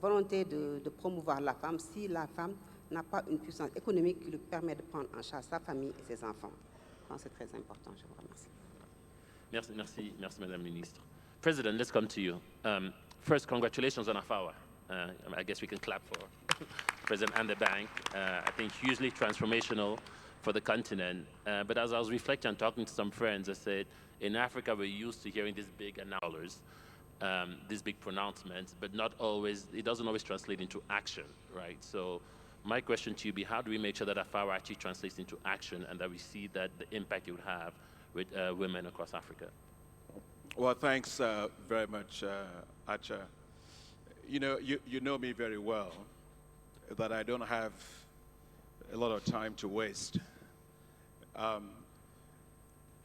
volonté de promouvoir la femme si la femme n'a pas une puissance économique qui lui permet de prendre en charge sa famille et ses enfants. Je pense que c'est très important. Je vous remercie. Merci, Madame la Ministre. President, let's come to you. First, congratulations on AFAWA. I guess we can clap for President and the bank. I think hugely transformational for the continent. But as I was reflecting and talking to some friends, I said, in Africa, we're used to hearing these big announcements, these big pronouncements, but it doesn't always translate into action, right? So my question to you be, how do we make sure that AFAWA actually translates into action and that we see that the impact it would have with women across Africa? Well, thanks very much, Acha. You know me very well, that I don't have a lot of time to waste.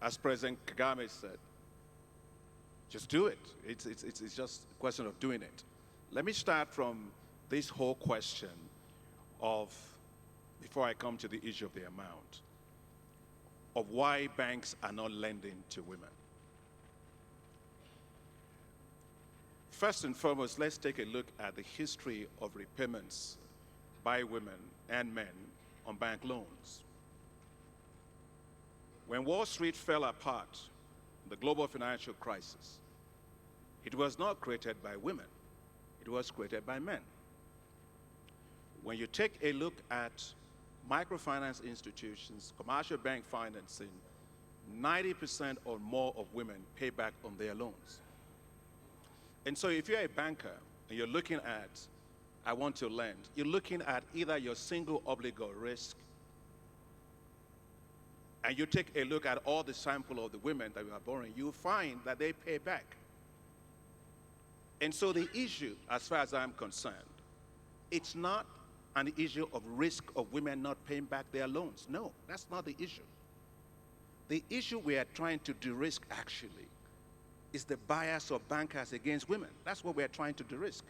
As President Kagame said, just do it. It's just a question of doing it. let me start from this whole question of, before I come to the issue of the amount, of why banks are not lending to women. First and foremost, let's take a look at the history of repayments by women and men on bank loans. When Wall Street fell apart, the global financial crisis, it was not created by women, it was created by men. When you take a look at microfinance institutions, commercial bank financing, 90% or more of women pay back on their loans. And so if you're a banker and you're looking at, I want to lend, you're looking at either your single obligor risk, and you take a look at all the sample of the women that you are borrowing, you find that they pay back. And so the issue, as far as I'm concerned, it's not an issue of risk of women not paying back their loans. No, that's not the issue. The issue we are trying to de-risk, actually, is the bias of bankers against women. That's what we are trying to de-risk.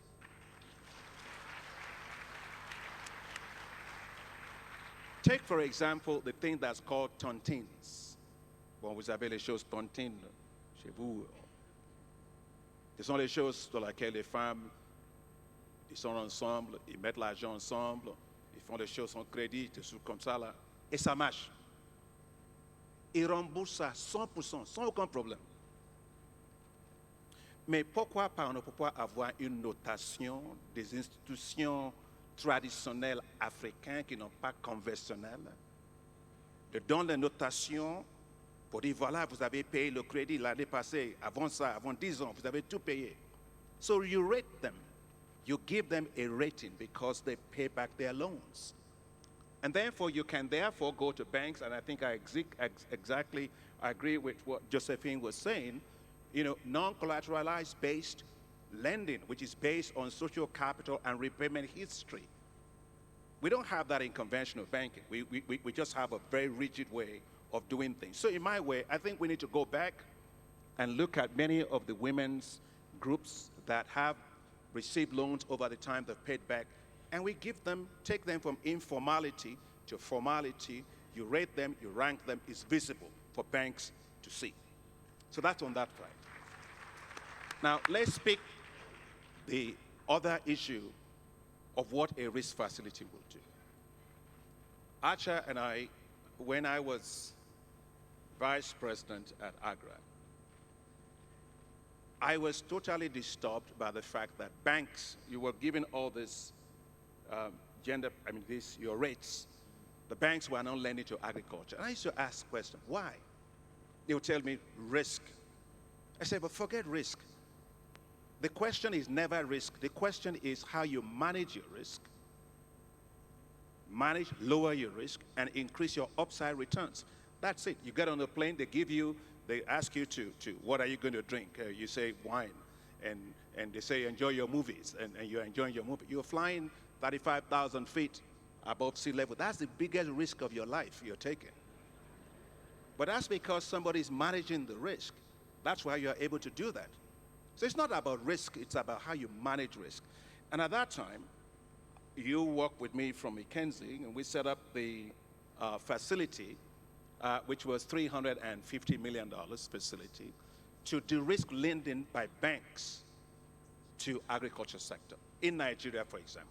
Take, for example, the thing that's called tontines. Bon, vous avez les choses tontines chez vous. Ce sont les choses dans lesquelles les femmes, ils sont ensemble, ils mettent l'argent ensemble, ils font des choses en crédit, des trucs comme ça là, et ça marche. Ils remboursent ça 100%, sans aucun problème. Mais pourquoi pas on ne peut pas avoir une notation des institutions traditionnelles africaines qui n'ont pas conventionnelles, de donner la notation pour dire voilà, vous avez payé le crédit l'année passée, avant ça, avant 10 ans, vous avez tout payé. So you rate them. You give them a rating because they pay back their loans. And therefore, you can therefore go to banks, and I think I exactly agree with what Josephine was saying, you know, non-collateralized based lending, which is based on social capital and repayment history. We don't have that in conventional banking. We just have a very rigid way of doing things. So in my way, I think we need to go back and look at many of the women's groups that have received loans over the time they've paid back, and we give them, take them from informality to formality. You rate them, you rank them, it's visible for banks to see. So that's on that side. Now, let's pick the other issue of what a risk facility will do. Archer and I, when I was vice president at AGRA, I was totally disturbed by the fact that banks, you were given all this your rates. The banks were not lending to agriculture. And I used to ask the question, why? They would tell me, risk. I said, but forget risk. The question is never risk. The question is how you manage your risk, manage, lower your risk, and increase your upside returns. That's it. You get on the plane, they ask you to what are you going to drink? You say wine, and they say enjoy your movies, and you're enjoying your movie. You're flying 35,000 feet above sea level. That's the biggest risk of your life you're taking. But that's because somebody's managing the risk. That's why you're able to do that. So it's not about risk, it's about how you manage risk. And at that time, you worked with me from McKinsey, and we set up the facility, which was $350 million facility, to de-risk lending by banks to agriculture sector in Nigeria, for example.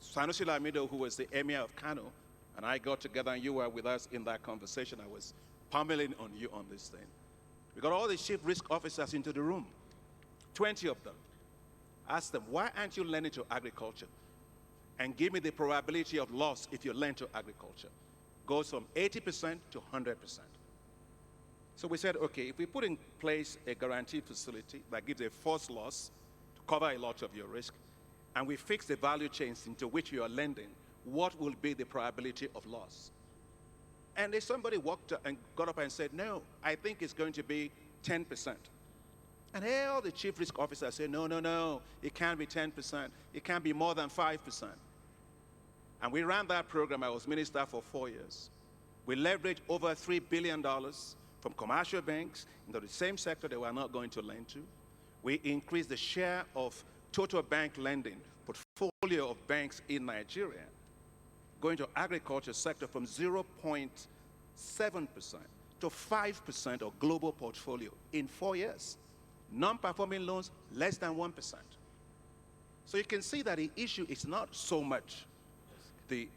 Sanusi Lamido, who was the emir of Kano, and I got together, and you were with us in that conversation. I was pummeling on you on this thing. We got all the chief risk officers into the room, 20 of them. Asked them, why aren't you lending to agriculture? And give me the probability of loss if you lend to agriculture. Goes from 80% to 100%. So we said, okay, if we put in place a guarantee facility that gives a forced loss to cover a lot of your risk, and we fix the value chains into which you are lending, what will be the probability of loss? And if somebody walked and got up and said, no, I think it's going to be 10%. And all the chief risk officers said, no, no, no, it can't be 10%. It can't be more than 5%. And we ran that program. I was minister for 4 years. We leveraged over $3 billion from commercial banks into the same sector they were not going to lend to. We increased the share of total bank lending portfolio of banks in Nigeria going to agriculture sector from 0.7% to 5% of global portfolio in 4 years. Non-performing loans, less than 1%. So you can see that the issue is not so much the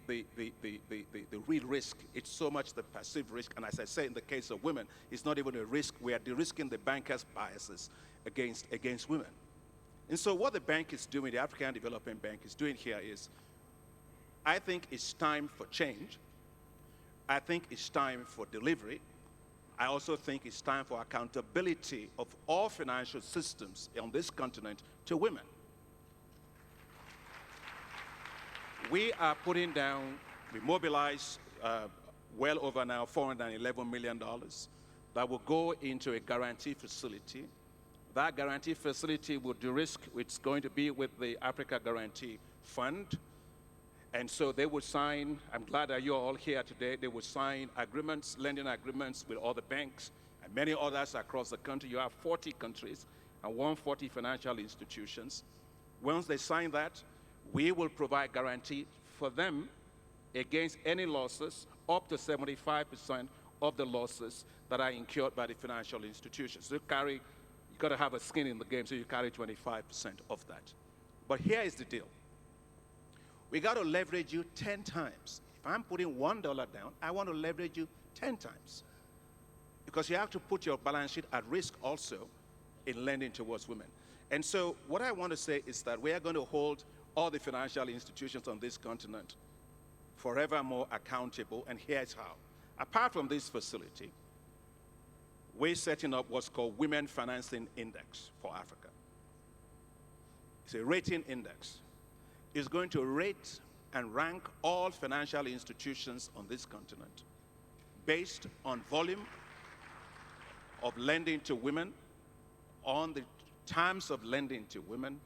real risk, it's so much the perceived risk. And as I say, in the case of women, it's not even a risk. We are de-risking the bankers' biases against women. And so what the bank is doing, the African Development Bank is doing here is, I think it's time for change. I think it's time for delivery. I also think it's time for accountability of all financial systems on this continent to women. We are putting down, we mobilized well over now $411 million that will go into a guarantee facility. That guarantee facility will de-risk, it's going to be with the Africa Guarantee Fund. And so they will sign, I'm glad that you're all here today, they will sign agreements, lending agreements with all the banks and many others across the country. You have 40 countries and 140 financial institutions. Once they sign that, we will provide guarantee for them against any losses, up to 75% of the losses that are incurred by the financial institutions. So you got to have a skin in the game, so you carry 25% of that. But here is the deal. We got to leverage you 10 times. If I'm putting $1 down, I want to leverage you 10 times. Because you have to put your balance sheet at risk also in lending towards women. And so what I want to say is that we are going to hold all the financial institutions on this continent forevermore accountable, and here's how. Apart from this facility, we're setting up what's called Women Financing Index for Africa. It's a rating index. It's going to rate and rank all financial institutions on this continent based on volume of lending to women, on the terms of lending to women,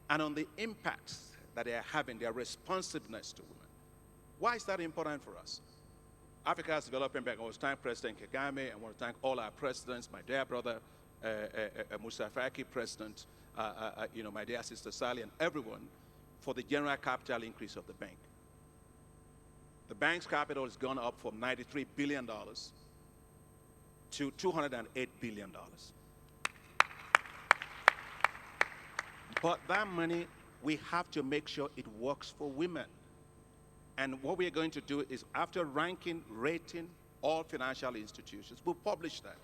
and on the impacts that they are having, their responsiveness to women. Why is that important for us? Africa's Development Bank, I want to thank President Kagame, I want to thank all our presidents, my dear brother Moussa Faki, President, my dear sister Sally, and everyone, for the general capital increase of the bank. The bank's capital has gone up from $93 billion to $208 billion. But that money, we have to make sure it works for women. And what we're going to do is, after ranking, rating all financial institutions, we'll publish that.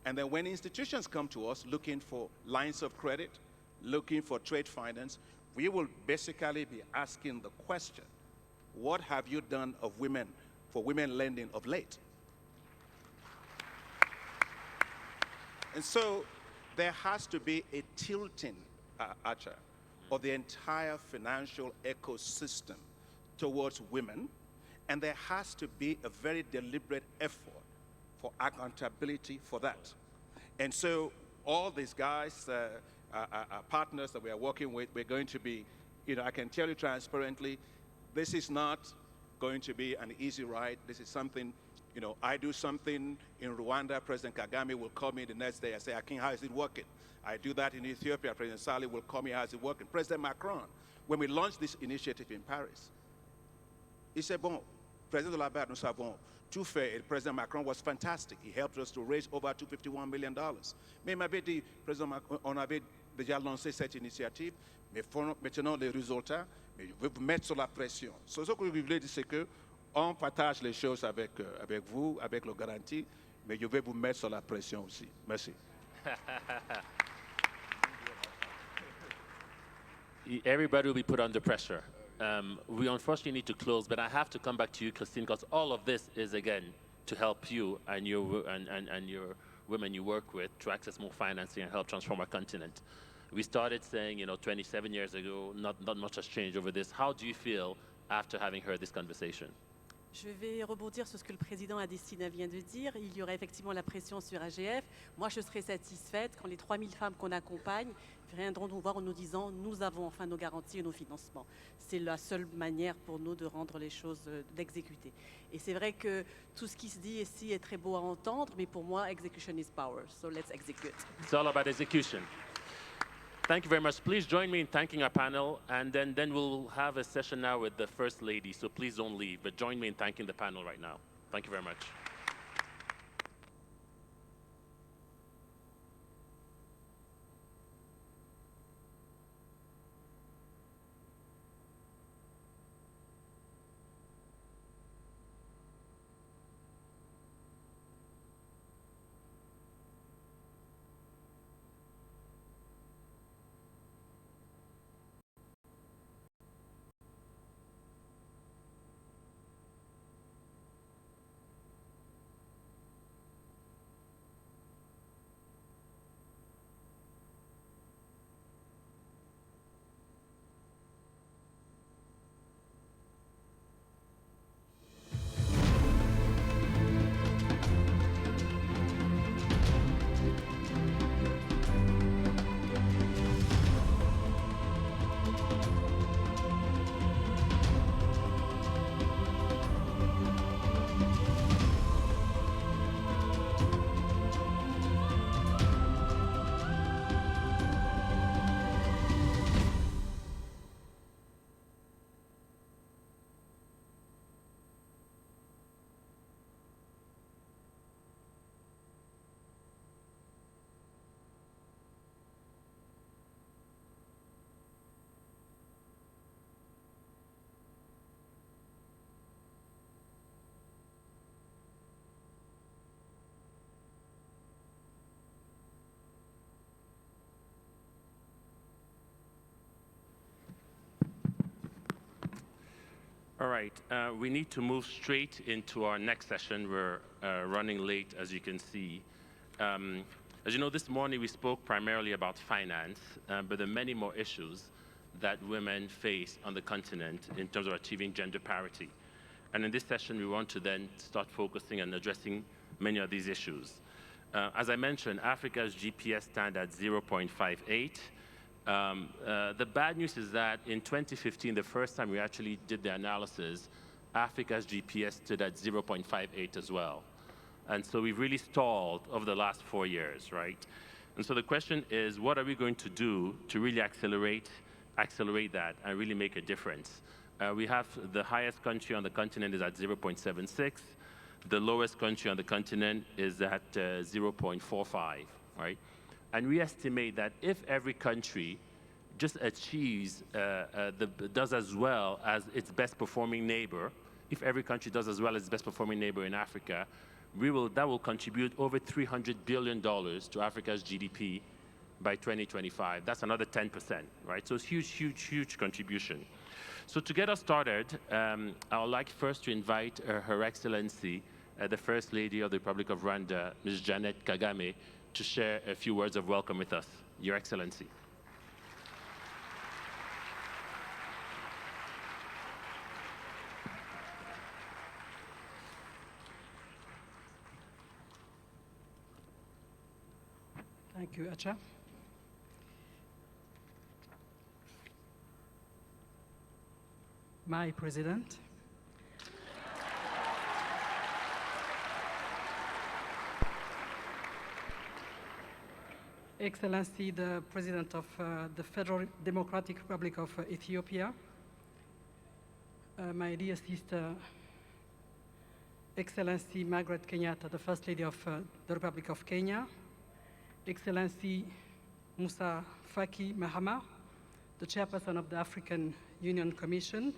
And then when institutions come to us looking for lines of credit, looking for trade finance, we will basically be asking the question, what have you done of women, for women lending of late? And so there has to be a tilting, Archer, of the entire financial ecosystem towards women, and there has to be a very deliberate effort for accountability for that. And so all these guys, our partners that we are working with, we're going to be, I can tell you transparently, this is not going to be an easy ride. This is something, I do something in Rwanda, President Kagame will call me the next day and say, Akin, how is it working? I do that in Ethiopia, President Sali will call me, how is it working? President Macron, when we launched this initiative in Paris, he said, bon, President de la Barre, nous savons tout fait. And President Macron was fantastic. He helped us to raise over $251 million. Mais il m'avait dit, Président Macron, on avait déjà lancé cette initiative, mais maintenant les résultats, mais je vais vous mettre sur la pression. Ce que je voulais dire, c'est qu'on partage les choses avec vous, avec le garantie, mais je vais vous mettre sur la pression aussi. Merci. Everybody will be put under pressure. We unfortunately need to close, but I have to come back to you, Christine, because all of this is, again, to help you and your women you work with to access more financing and help transform our continent. We started saying, 27 years ago, not much has changed over this. How do you feel after having heard this conversation? Je vais rebondir sur ce que le président Adesina vient de dire. Il y aurait effectivement la pression sur AGF. Moi, je serais satisfaite quand les 3000 femmes qu'on accompagne viendront nous voir en nous disant « nous avons enfin nos garanties et nos financements ». C'est la seule manière pour nous de rendre les choses, d'exécuter. Et c'est vrai que tout ce qui se dit ici est très beau à entendre, mais pour moi, execution is power. So let's execute. It's all about execution. Thank you very much. Please join me in thanking our panel, and then we'll have a session now with the First Lady, so please don't leave, but join me in thanking the panel right now. Thank you very much. All right, we need to move straight into our next session. We're running late, as you can see. As you know, this morning we spoke primarily about finance, but there are many more issues that women face on the continent in terms of achieving gender parity. And in this session, we want to then start focusing on addressing many of these issues. As I mentioned, Africa's GPS stand at 0.58. The bad news is that in 2015, the first time we actually did the analysis, Africa's GPS stood at 0.58 as well. And so we've really stalled over the last 4 years, right? And so the question is, what are we going to do to really accelerate that and really make a difference? We have the highest country on the continent is at 0.76. The lowest country on the continent is at 0.45, right? And we estimate that if every country just achieves, does as well as its best performing neighbor, if every country does as well as its best performing neighbor in Africa, that will contribute over $300 billion to Africa's GDP by 2025. That's another 10%, right? So it's huge, huge, huge contribution. So to get us started, I would like first to invite Her Excellency, the First Lady of the Republic of Rwanda, Ms. Jeannette Kagame, to share a few words of welcome with us. Your Excellency. Thank you, Acha. My President, Excellency, the President of the Federal Democratic Republic of Ethiopia, my dear sister, Excellency Margaret Kenyatta, the First Lady of the Republic of Kenya, Excellency Musa Faki Mahamat, the Chairperson of the African Union Commission.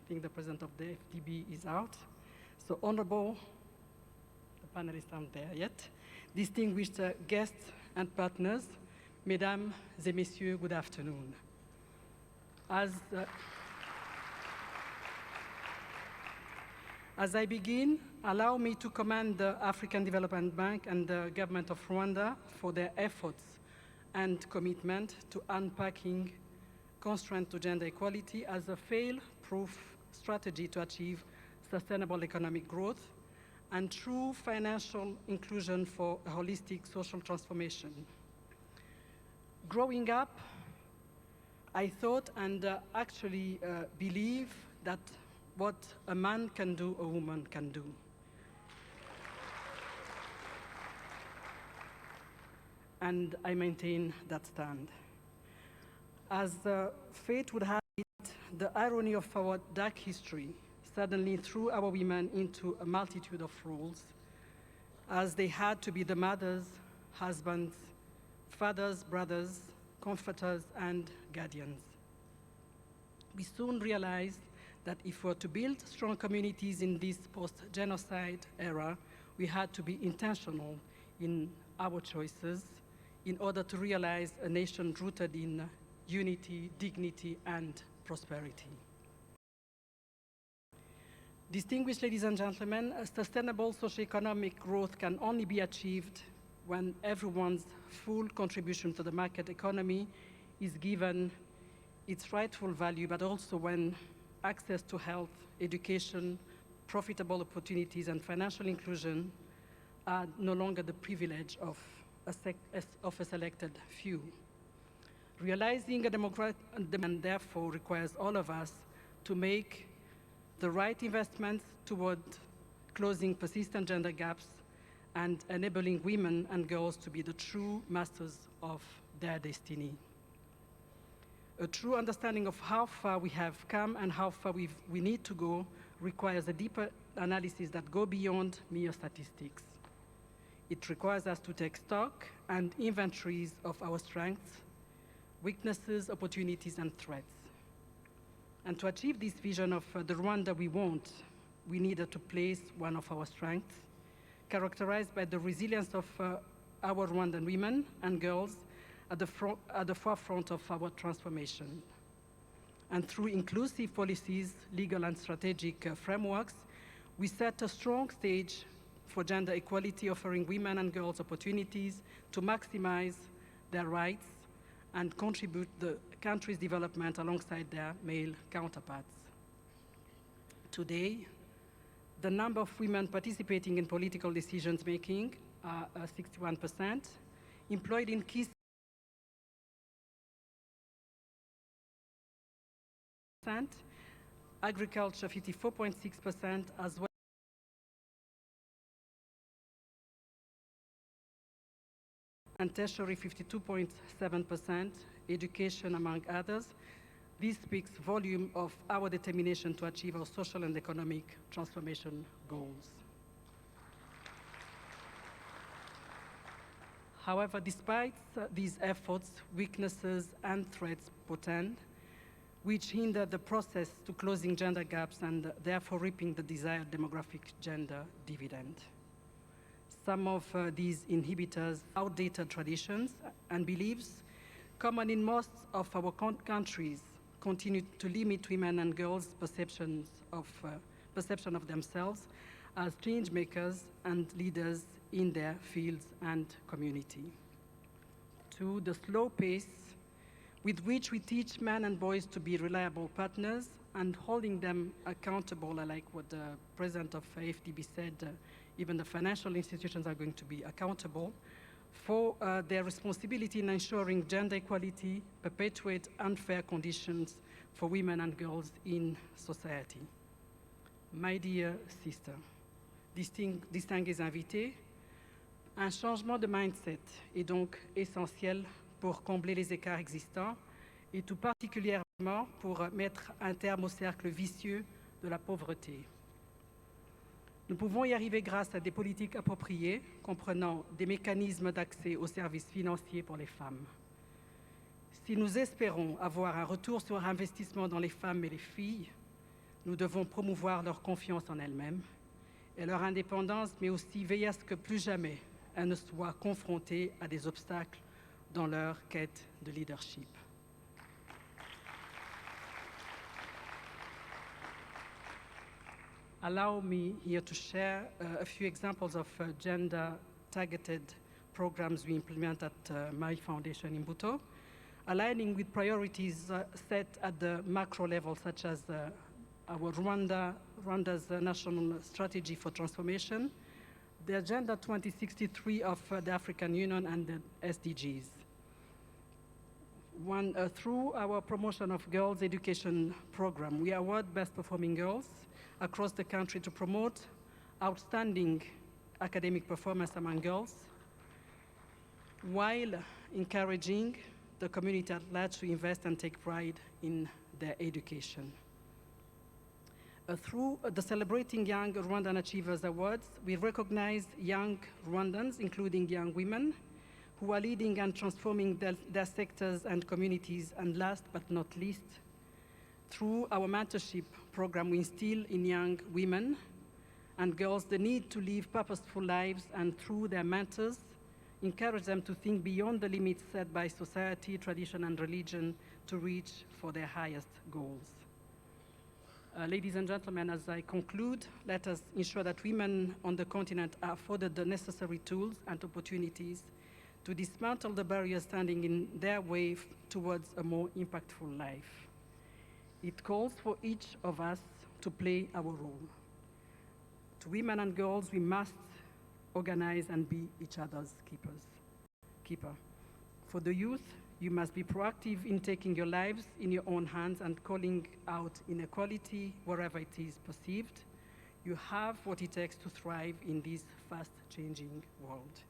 I think the President of the FDB is out. So honorable, the panelists aren't there yet, distinguished guests and partners, Mesdames et Messieurs, good afternoon. As I begin, allow me to commend the African Development Bank and the government of Rwanda for their efforts and commitment to unpacking constraint to gender equality as a fail-proof strategy to achieve sustainable economic growth and true financial inclusion for a holistic social transformation. Growing up, I thought and actually believe that what a man can do, a woman can do. and I maintain that stand. As fate would have it, the irony of our dark history suddenly threw our women into a multitude of roles, as they had to be the mothers, husbands, fathers, brothers, comforters, and guardians. We soon realized that if we were to build strong communities in this post-genocide era, we had to be intentional in our choices in order to realize a nation rooted in unity, dignity, and prosperity. Distinguished ladies and gentlemen, a sustainable socioeconomic growth can only be achieved when everyone's full contribution to the market economy is given its rightful value, but also when access to health, education, profitable opportunities, and financial inclusion are no longer the privilege of a selected few. Realizing a democratic demand, therefore, requires all of us to make the right investments toward closing persistent gender gaps and enabling women and girls to be the true masters of their destiny. A true understanding of how far we have come and how far we need to go requires a deeper analysis that go beyond mere statistics. It requires us to take stock and inventories of our strengths, weaknesses, opportunities, and threats. And to achieve this vision of the Rwanda we want, we needed to place one of our strengths, characterized by the resilience of our Rwandan women and girls at the forefront of our transformation. And through inclusive policies, legal and strategic frameworks, we set a strong stage for gender equality, offering women and girls opportunities to maximize their rights and contribute the country's development alongside their male counterparts. Today, the number of women participating in political decisions making are 61%, employed in key agriculture 54.6%, as well and tertiary 52.7%, education among others. This speaks volume of our determination to achieve our social and economic transformation goals. However, despite these efforts, weaknesses and threats portend, which hinder the process to closing gender gaps and therefore reaping the desired demographic gender dividend. Some of these inhibitors, outdated traditions and beliefs common in most of our countries continue to limit women and girls' perception of themselves as change makers and leaders in their fields and community. 2, the slow pace with which we teach men and boys to be reliable partners and holding them accountable. I like what the president of AFDB said, even the financial institutions are going to be accountable for their responsibility in ensuring gender equality, perpetuate unfair conditions for women and girls in society. My dear sister, distingués invités, un changement de mindset est donc essentiel pour combler les écarts existants et tout particulièrement pour mettre un terme au cercle vicieux de la pauvreté. Nous pouvons y arriver grâce à des politiques appropriées, comprenant des mécanismes d'accès aux services financiers pour les femmes. Si nous espérons avoir un retour sur investissement dans les femmes et les filles, nous devons promouvoir leur confiance en elles-mêmes et leur indépendance, mais aussi veiller à ce que plus jamais elles ne soient confrontées à des obstacles dans leur quête de leadership. Allow me here to share a few examples of gender-targeted programs we implement at my foundation in Buto, aligning with priorities set at the macro level, such as our Rwanda's national strategy for transformation, the Agenda 2063 of the African Union, and the SDGs. Through our promotion of girls' education program, we award best performing girls across the country to promote outstanding academic performance among girls, while encouraging the community at large to invest and take pride in their education. Through the Celebrating Young Rwandan Achievers Awards, we recognize young Rwandans, including young women, who are leading and transforming their sectors and communities. And last but not least, through our mentorship program, we instill in young women and girls the need to live purposeful lives, and through their mentors, encourage them to think beyond the limits set by society, tradition, and religion to reach for their highest goals. Ladies and gentlemen, as I conclude, let us ensure that women on the continent are afforded the necessary tools and opportunities to dismantle the barriers standing in their way towards a more impactful life. It calls for each of us to play our role. To women and girls, we must organize and be each other's keeper. For the youth, you must be proactive in taking your lives in your own hands and calling out inequality wherever it is perceived. You have what it takes to thrive in this fast-changing world.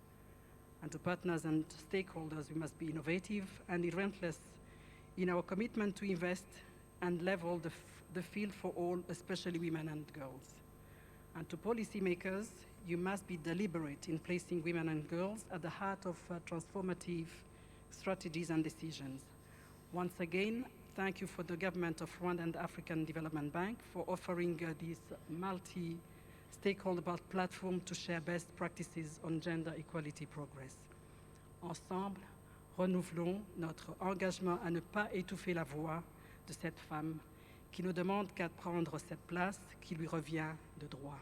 And to partners and stakeholders, we must be innovative and relentless in our commitment to invest and level the field for all, especially women and girls. And to policymakers, you must be deliberate in placing women and girls at the heart of transformative strategies and decisions. Once again, thank you for the government of Rwanda and African Development Bank for offering this multi-stakeholder platform to share best practices on gender equality progress. Ensemble, renouvelons notre engagement à ne pas étouffer la voix de cette femme qui ne demande qu'à prendre cette place qui lui revient de droit.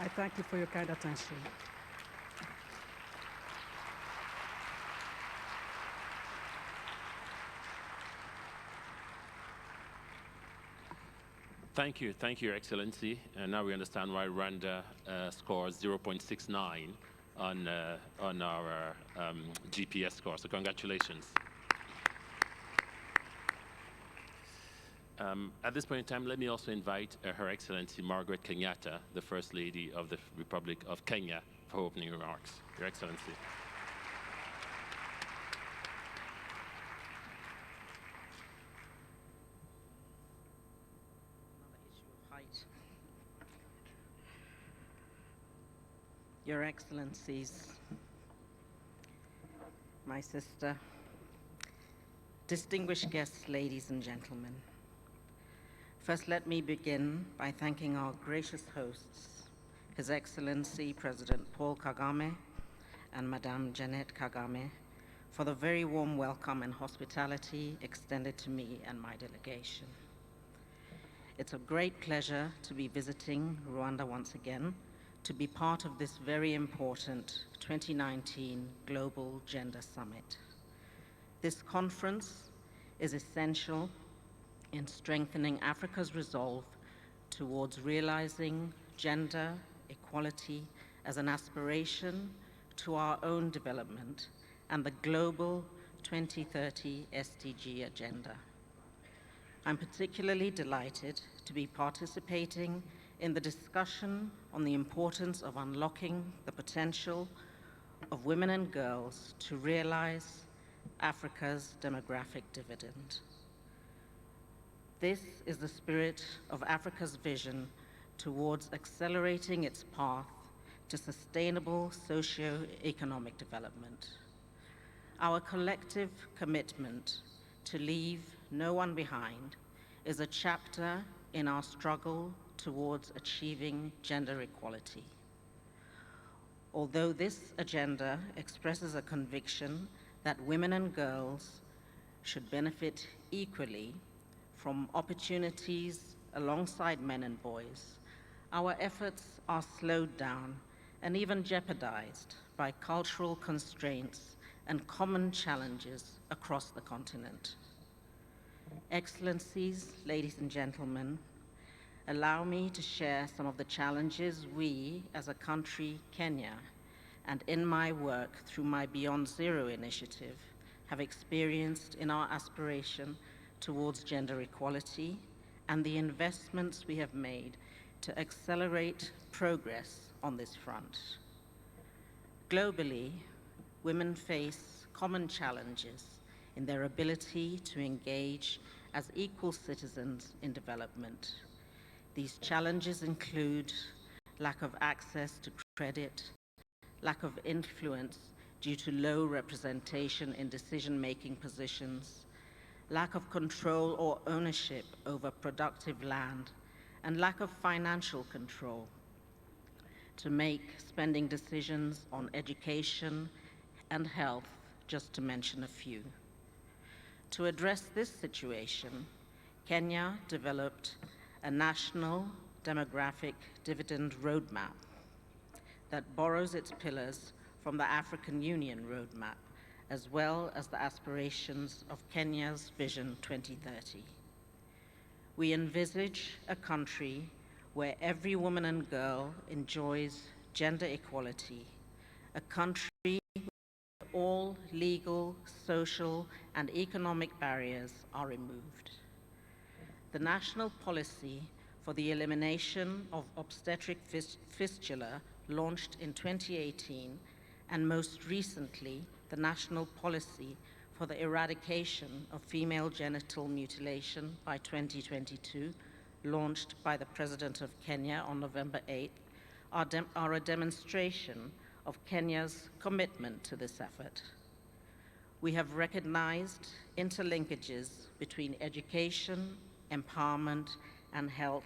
I thank you for your kind attention. Thank you, Your Excellency. And now we understand why Rwanda scores 0.69 on our GPS score. So congratulations. At this point in time, let me also invite Her Excellency Margaret Kenyatta, the First Lady of the Republic of Kenya, for opening remarks. Your Excellency. Your Excellencies, my sister, distinguished guests, ladies and gentlemen. First, let me begin by thanking our gracious hosts, His Excellency President Paul Kagame and Madame Jeannette Kagame, for the very warm welcome and hospitality extended to me and my delegation. It's a great pleasure to be visiting Rwanda once again, to be part of this very important 2019 Global Gender Summit. This conference is essential in strengthening Africa's resolve towards realizing gender equality as an aspiration to our own development and the global 2030 SDG agenda. I'm particularly delighted to be participating in the discussion on the importance of unlocking the potential of women and girls to realize Africa's demographic dividend. This is the spirit of Africa's vision towards accelerating its path to sustainable socio-economic development. Our collective commitment to leave no one behind is a chapter in our struggle towards achieving gender equality. Although this agenda expresses a conviction that women and girls should benefit equally from opportunities alongside men and boys, our efforts are slowed down and even jeopardized by cultural constraints and common challenges across the continent. Excellencies, ladies and gentlemen, allow me to share some of the challenges we, as a country, Kenya, and in my work through my Beyond Zero initiative, have experienced in our aspiration towards gender equality and the investments we have made to accelerate progress on this front. Globally, women face common challenges in their ability to engage as equal citizens in development. These challenges include lack of access to credit, lack of influence due to low representation in decision-making positions, lack of control or ownership over productive land, and lack of financial control to make spending decisions on education and health, just to mention a few. To address this situation, Kenya developed a national demographic dividend roadmap that borrows its pillars from the African Union roadmap, as well as the aspirations of Kenya's Vision 2030. We envisage a country where every woman and girl enjoys gender equality, a country where all legal, social, and economic barriers are removed. The national policy for the elimination of obstetric fistula launched in 2018, and most recently, the national policy for the eradication of female genital mutilation by 2022, launched by the President of Kenya on November 8th, are a demonstration of Kenya's commitment to this effort. We have recognized interlinkages between education, empowerment, and health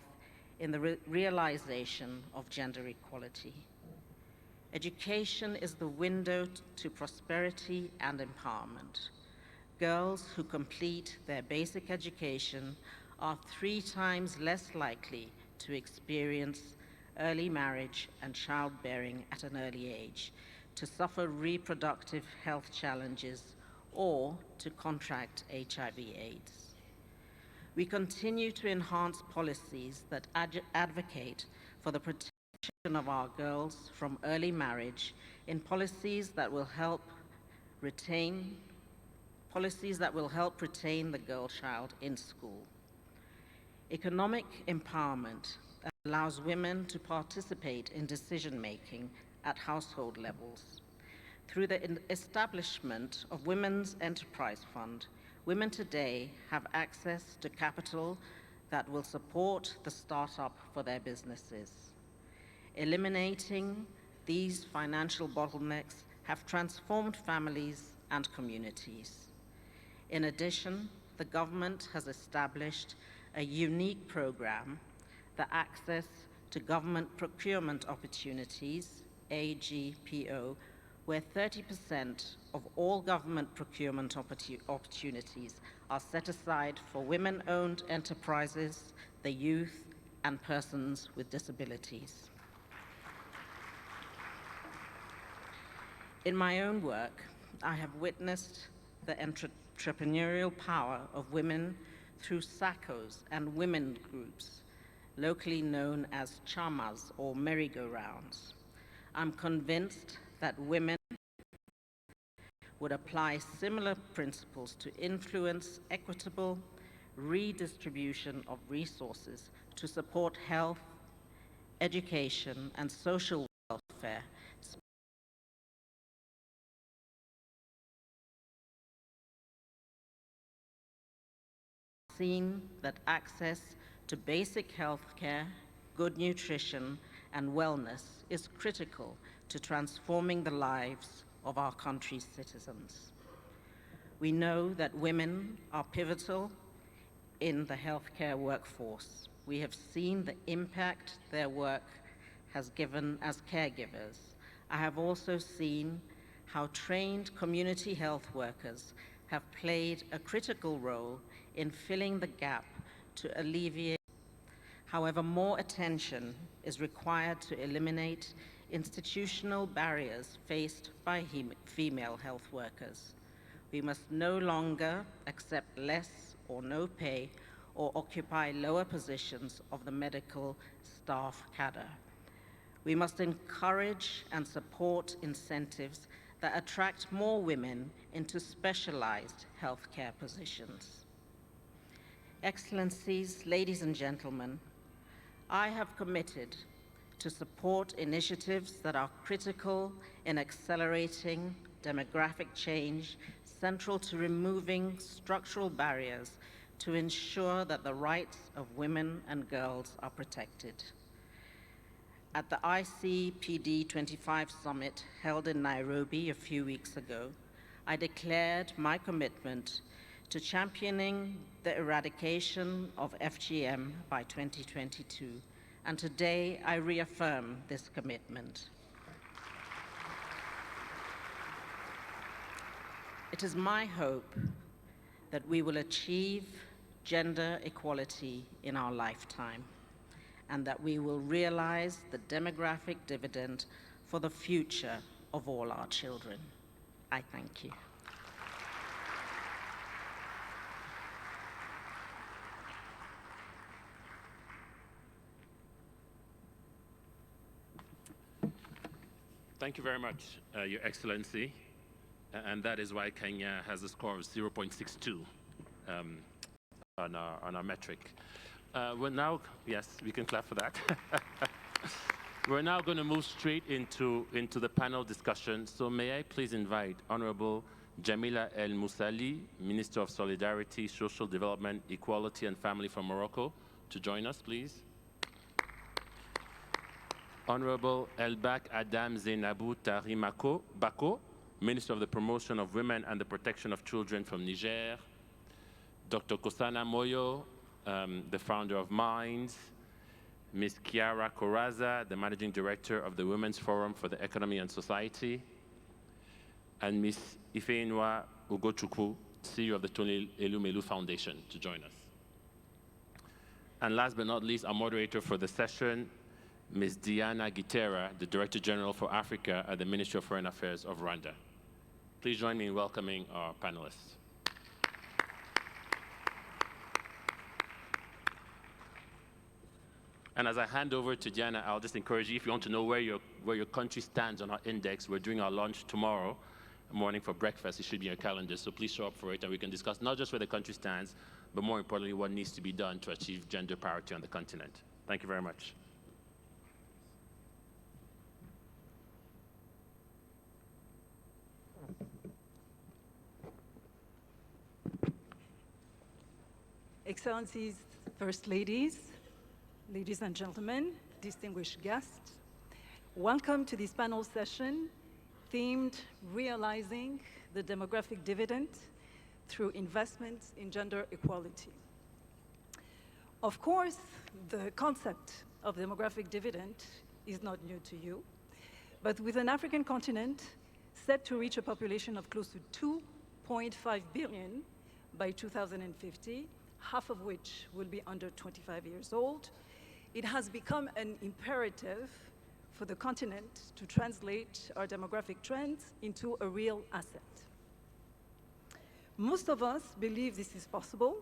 in the realization of gender equality. Education is the window to prosperity and empowerment. Girls who complete their basic education are 3 times less likely to experience early marriage and childbearing at an early age, to suffer reproductive health challenges, or to contract HIV/AIDS. We continue to enhance policies that advocate for the protection of our girls from early marriage in policies that will help retain the girl child in school. Economic empowerment allows women to participate in decision-making at household levels. Through the establishment of Women's Enterprise Fund, women today have access to capital that will support the startup for their businesses. Eliminating these financial bottlenecks have transformed families and communities. In addition, the government has established a unique program, the Access to Government Procurement Opportunities, AGPO, where 30% of all government procurement opportunities are set aside for women-owned enterprises, the youth, and persons with disabilities. In my own work, I have witnessed the entrepreneurial power of women through SACCOs and women groups, locally known as chamas or merry-go-rounds. I'm convinced that women would apply similar principles to influence equitable redistribution of resources to support health, education, and social welfare, seen that access to basic health care, good nutrition, and wellness is critical to transforming the lives of our country's citizens. We know that women are pivotal in the healthcare workforce. We have seen the impact their work has given as caregivers. I have also seen how trained community health workers have played a critical role in filling the gap to alleviate. However, more attention is required to eliminate institutional barriers faced by female health workers. We must no longer accept less or no pay or occupy lower positions of the medical staff cadre. We must encourage and support incentives that attract more women into specialized healthcare positions. Excellencies, ladies and gentlemen, I have committed to support initiatives that are critical in accelerating demographic change, central to removing structural barriers to ensure that the rights of women and girls are protected. At the ICPD 25 summit held in Nairobi a few weeks ago, I declared my commitment to championing the eradication of FGM by 2022, and today I reaffirm this commitment. It is my hope that we will achieve gender equality in our lifetime, and that we will realize the demographic dividend for the future of all our children. I thank you. Thank you very much, Your Excellency. And that is why Kenya has a score of 0.62 on our metric. We're now, yes, we can clap for that. We're now going to move straight into the panel discussion. So may I please invite Honorable Jamila El Moussali, Minister of Solidarity, Social Development, Equality and Family from Morocco, to join us, please. Honorable Elbak Adam Zainabou Tarimako Bako, Minister of the Promotion of Women and the Protection of Children from Niger. Dr. Kosana Moyo, the founder of Minds. Ms. Kiara Koraza, the Managing Director of the Women's Forum for the Economy and Society. And Ms. Ifeinwa Ugochukwu, CEO of the Tony Elumelu Foundation, to join us. And last but not least, our moderator for the session, Ms. Diana Gitera, the Director General for Africa at the Ministry of Foreign Affairs of Rwanda. Please join me in welcoming our panelists. And as I hand over to Diana, I'll just encourage you, if you want to know where your country stands on our index, we're doing our launch tomorrow morning for breakfast. It should be in your calendar, so please show up for it, and we can discuss not just where the country stands, but more importantly, what needs to be done to achieve gender parity on the continent. Thank you very much. Excellencies, First Ladies, ladies and gentlemen, distinguished guests, welcome to this panel session themed Realizing the Demographic Dividend through Investments in Gender Equality. Of course, the concept of demographic dividend is not new to you, but with an African continent set to reach a population of close to 2.5 billion by 2050, half of which will be under 25 years old, it has become an imperative for the continent to translate our demographic trends into a real asset. Most of us believe this is possible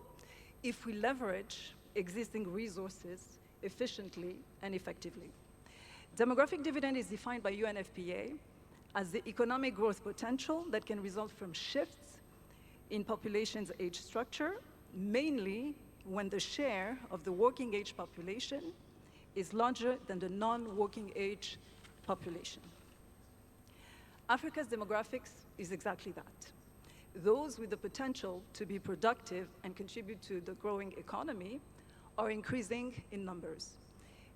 if we leverage existing resources efficiently and effectively. Demographic dividend is defined by UNFPA as the economic growth potential that can result from shifts in population's age structure, mainly when the share of the working age population is larger than the non-working age population. Africa's demographics is exactly that. Those with the potential to be productive and contribute to the growing economy are increasing in numbers.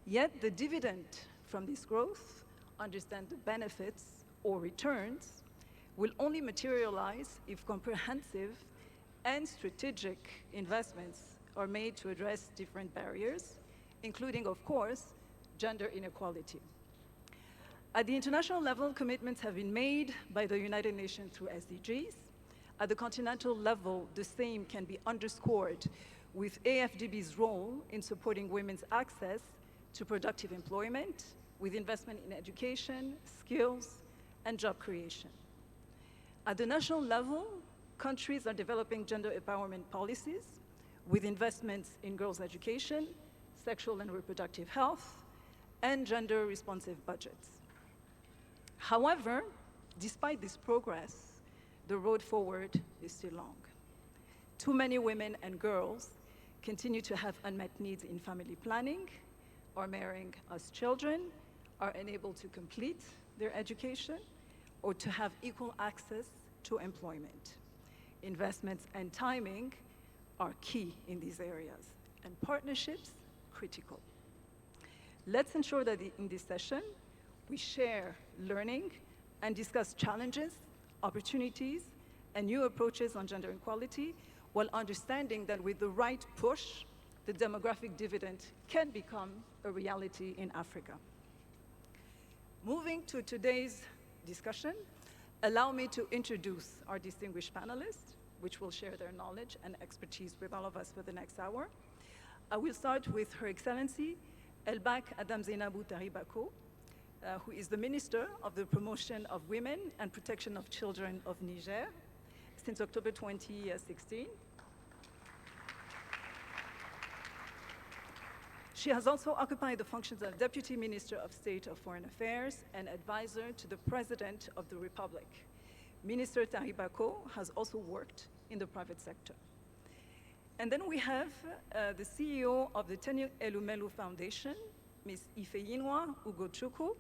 Yet the dividend from this growth, understand the benefits or returns, will only materialize if comprehensive and strategic investments are made to address different barriers, including, of course, gender inequality. At the international level, commitments have been made by the United Nations through SDGs. At the continental level, the same can be underscored with AFDB's role in supporting women's access to productive employment with investment in education, skills, and job creation. At the national level, countries are developing gender empowerment policies with investments in girls' education, sexual and reproductive health, and gender-responsive budgets. However, despite this progress, the road forward is still long. Too many women and girls continue to have unmet needs in family planning or marrying as children, are unable to complete their education or to have equal access to employment. Investments and timing are key in these areas, and partnerships critical. Let's ensure that in this session, we share learning and discuss challenges, opportunities, and new approaches on gender equality, while understanding that with the right push, the demographic dividend can become a reality in Africa. Moving to today's discussion, allow me to introduce our distinguished panelists, which will share their knowledge and expertise with all of us for the next hour. I will start with Her Excellency Elbak Adam Zainabou Taribako, who is the Minister of the Promotion of Women and Protection of Children of Niger since October 2016. She has also occupied the functions of Deputy Minister of State of Foreign Affairs and advisor to the President of the Republic. Minister Taribako has also worked in the private sector. And then we have the CEO of the Tenyo Elumelu Foundation, Ms. Ifeyinwa Ugochukwu.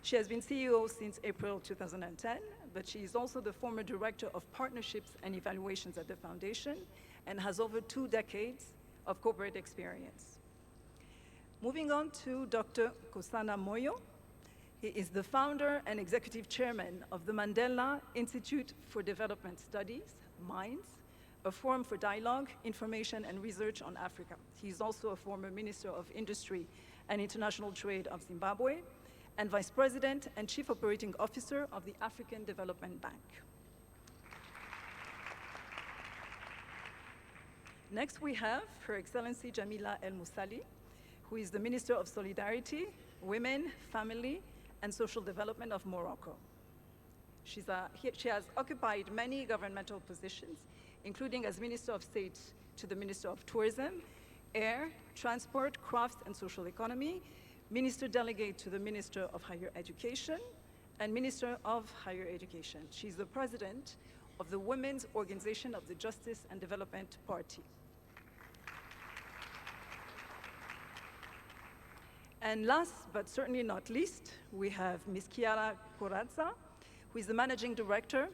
She has been CEO since April 2010, but she is also the former Director of Partnerships and Evaluations at the Foundation and has over 2 decades of corporate experience. Moving on to Dr. Kosana Moyo. He is the founder and executive chairman of the Mandela Institute for Development Studies, MINDS, a forum for dialogue, information, and research on Africa. He is also a former Minister of Industry and International Trade of Zimbabwe, and Vice President and Chief Operating Officer of the African Development Bank. Next, we have Her Excellency Jamila El Moussali, who is the Minister of Solidarity, Women, Family, and Social Development of Morocco. She has occupied many governmental positions, including as Minister of State to the Minister of Tourism, Air, Transport, Crafts, and Social Economy, Minister Delegate to the Minister of Higher Education, and Minister of Higher Education. She's the President of the Women's Organization of the Justice and Development Party. And last, but certainly not least, we have Ms. Chiara Corazza, who is the Managing Director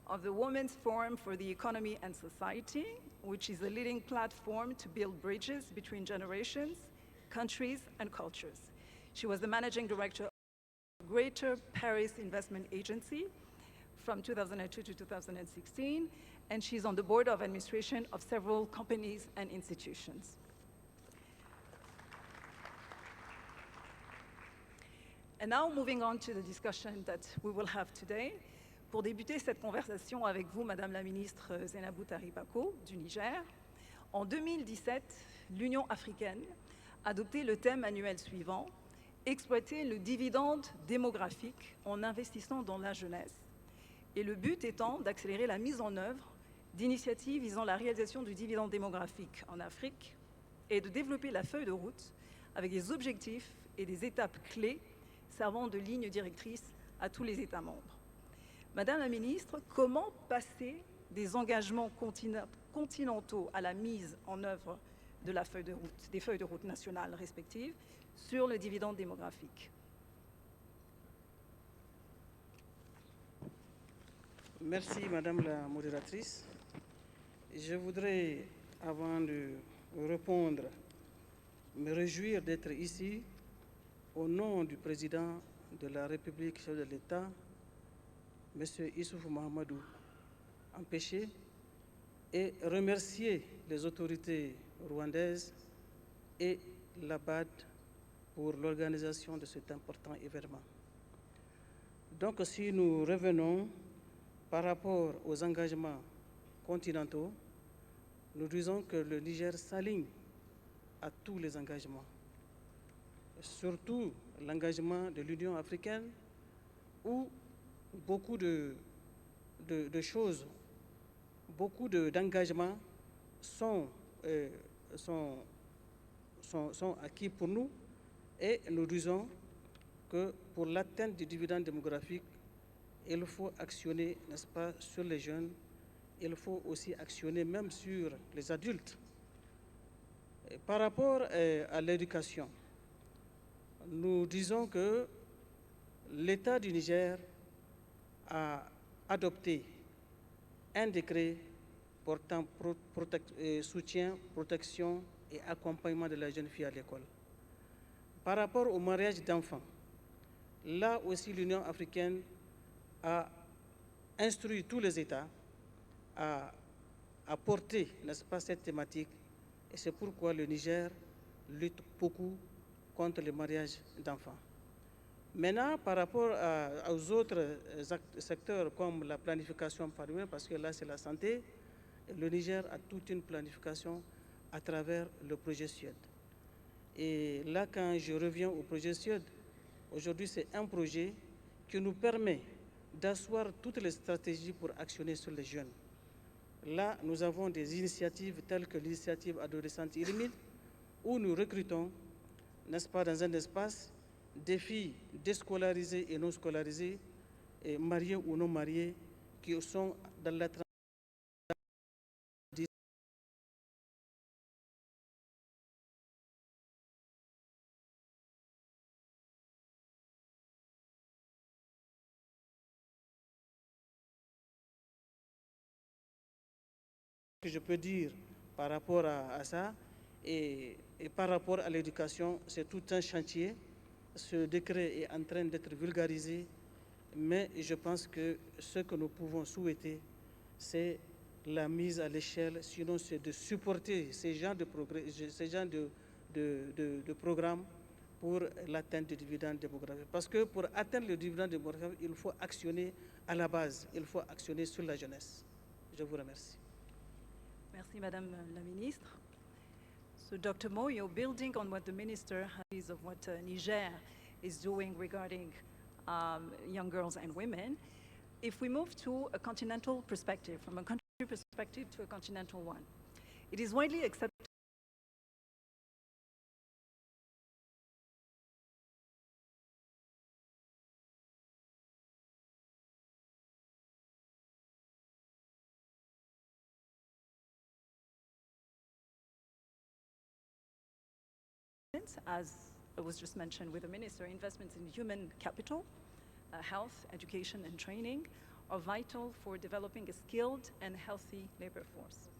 of the Women's Forum for the Economy and Society, which is a leading platform to build bridges between generations, countries, and cultures. She was the Managing Director of Greater Paris Investment Agency from 2002 to 2016, and she's on the board of administration of several companies and institutions. And now, moving on to the discussion that we will have today. Pour débuter cette conversation avec vous, Madame la Ministre Zainabou Taribako du Niger, en 2017, l'Union africaine a adopté le thème annuel suivant: exploiter le dividende démographique en investissant dans la jeunesse. Et le but étant d'accélérer la mise en œuvre d'initiatives visant la réalisation du dividende démographique en Afrique et de développer la feuille de route avec des objectifs et des étapes clés servant de ligne directrice à tous les États membres. Madame la Ministre, comment passer des engagements continentaux à la mise en œuvre de la feuille de route, des feuilles de route nationales respectives sur le dividende démographique? Merci Madame la modératrice. Je voudrais, avant de répondre, me réjouir d'être ici au nom du président de la République, chef de l'État, M. Issoufou Mahamadou, empêché, et remercier les autorités rwandaises et la BAD pour l'organisation de cet important événement. Donc, si nous revenons par rapport aux engagements continentaux, nous disons que le Niger s'aligne à tous les engagements, surtout l'engagement de l'Union africaine, où beaucoup de choses, beaucoup d'engagements sont acquis pour nous, et nous disons que pour l'atteinte du dividende démographique, il faut actionner, n'est-ce pas, sur les jeunes, il faut aussi actionner même sur les adultes. Par rapport à l'éducation, nous disons que l'État du Niger a adopté un décret portant soutien, protection et accompagnement de la jeune fille à l'école. Par rapport au mariage d'enfants, là aussi l'Union africaine a instruit tous les États à porter, n'est-ce pas, cette thématique, et c'est pourquoi le Niger lutte beaucoup contre le mariage d'enfants. Maintenant, par rapport aux autres secteurs comme la planification familiale, parce que là c'est la santé, le Niger a toute une planification à travers le projet SUED. Et là, quand je reviens au projet SUED, aujourd'hui c'est un projet qui nous permet d'asseoir toutes les stratégies pour actionner sur les jeunes. Là, nous avons des initiatives telles que l'initiative adolescente illimite, où nous recrutons, n'est-ce pas, dans un espace, des filles déscolarisées et non scolarisées, et mariées ou non mariées, qui sont dans la transition. Que je peux dire par rapport à ça, et par rapport à l'éducation, c'est tout un chantier. Ce décret est en train d'être vulgarisé, mais je pense que ce que nous pouvons souhaiter, c'est la mise à l'échelle, sinon c'est de supporter ces genres de programmes pour l'atteinte du dividende démographique. Parce que pour atteindre le dividende démographique, il faut actionner à la base, il faut actionner sur la jeunesse. Je vous remercie. Merci, Madame la Ministre. So, Dr. Moyo, building on what the Minister has of what Niger is doing regarding young girls and women, if we move to a continental perspective, from a country perspective to a continental one, it is widely accepted as was just mentioned with the Minister, investments in human capital, health, education, and training are vital for developing a skilled and healthy labor force.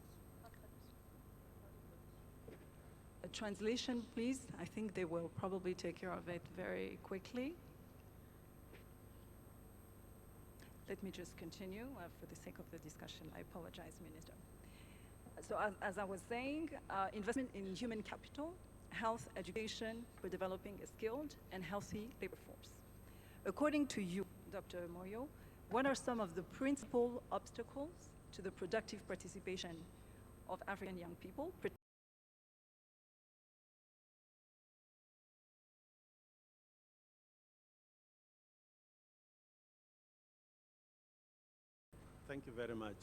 A translation, please. I think they will probably take care of it very quickly. Let me just continue for the sake of the discussion. I apologize, Minister. So as I was saying, investment in human capital, health, education for developing a skilled and healthy labor force. According to you, Dr. Moyo, what are some of the principal obstacles to the productive participation of African young people? Thank you very much.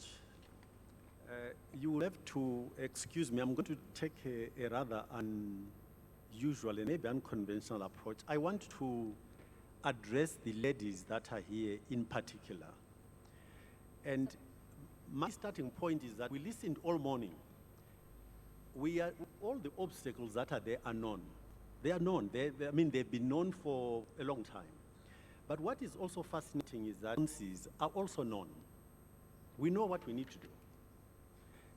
You will have to excuse me. I'm going to take a rather unusual and maybe unconventional approach. I want to address the ladies that are here in particular. And my starting point is that we listened all morning. All the obstacles that are there are known. They are known. I mean, they've been known for a long time. But what is also fascinating is that answers are also known. We know what we need to do.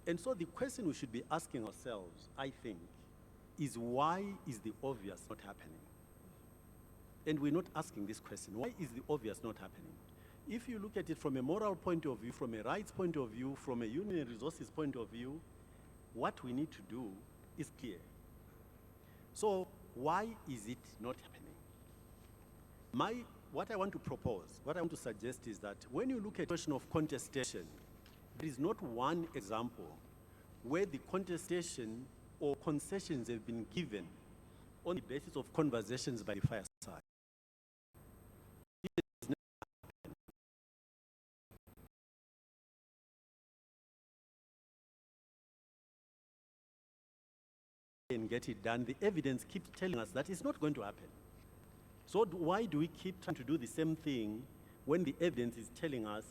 And so the question we should be asking ourselves, I think, is why is the obvious not happening? And we're not asking this question. Why is the obvious not happening? If you look at it from a moral point of view, from a rights point of view, from a human resources point of view, what we need to do is clear. So why is it not happening? What I want to propose, what I want to suggest is that when you look at the question of contestation, there is not one example where the contestation or concessions have been given on the basis of conversations by the fireside. It has never happened. And get it done. The evidence keeps telling us that it's not going to happen. So why do we keep trying to do the same thing when the evidence is telling us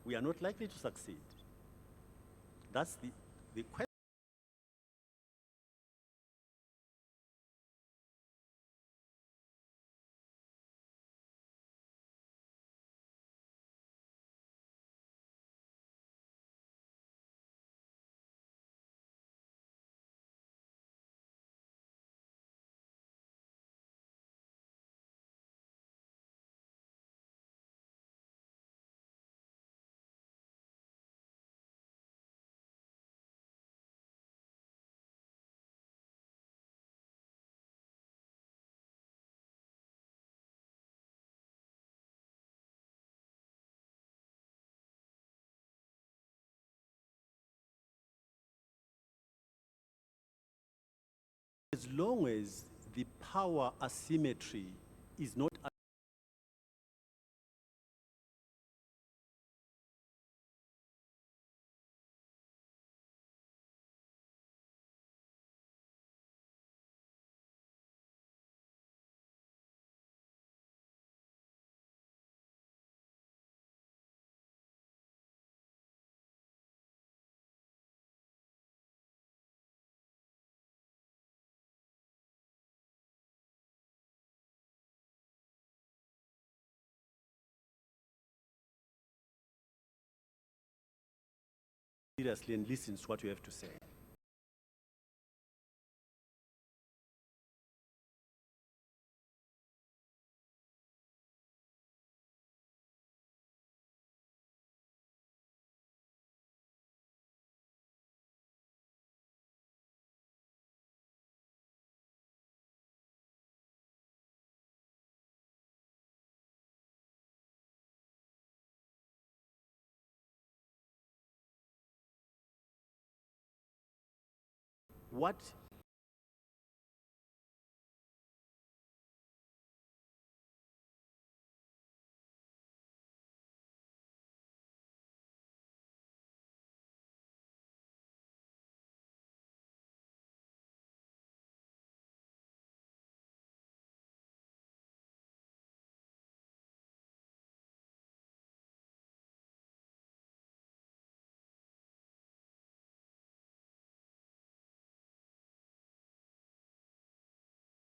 we are not likely to succeed? That's the question. as long as the power asymmetry is not seriously and listens to what you have to say. What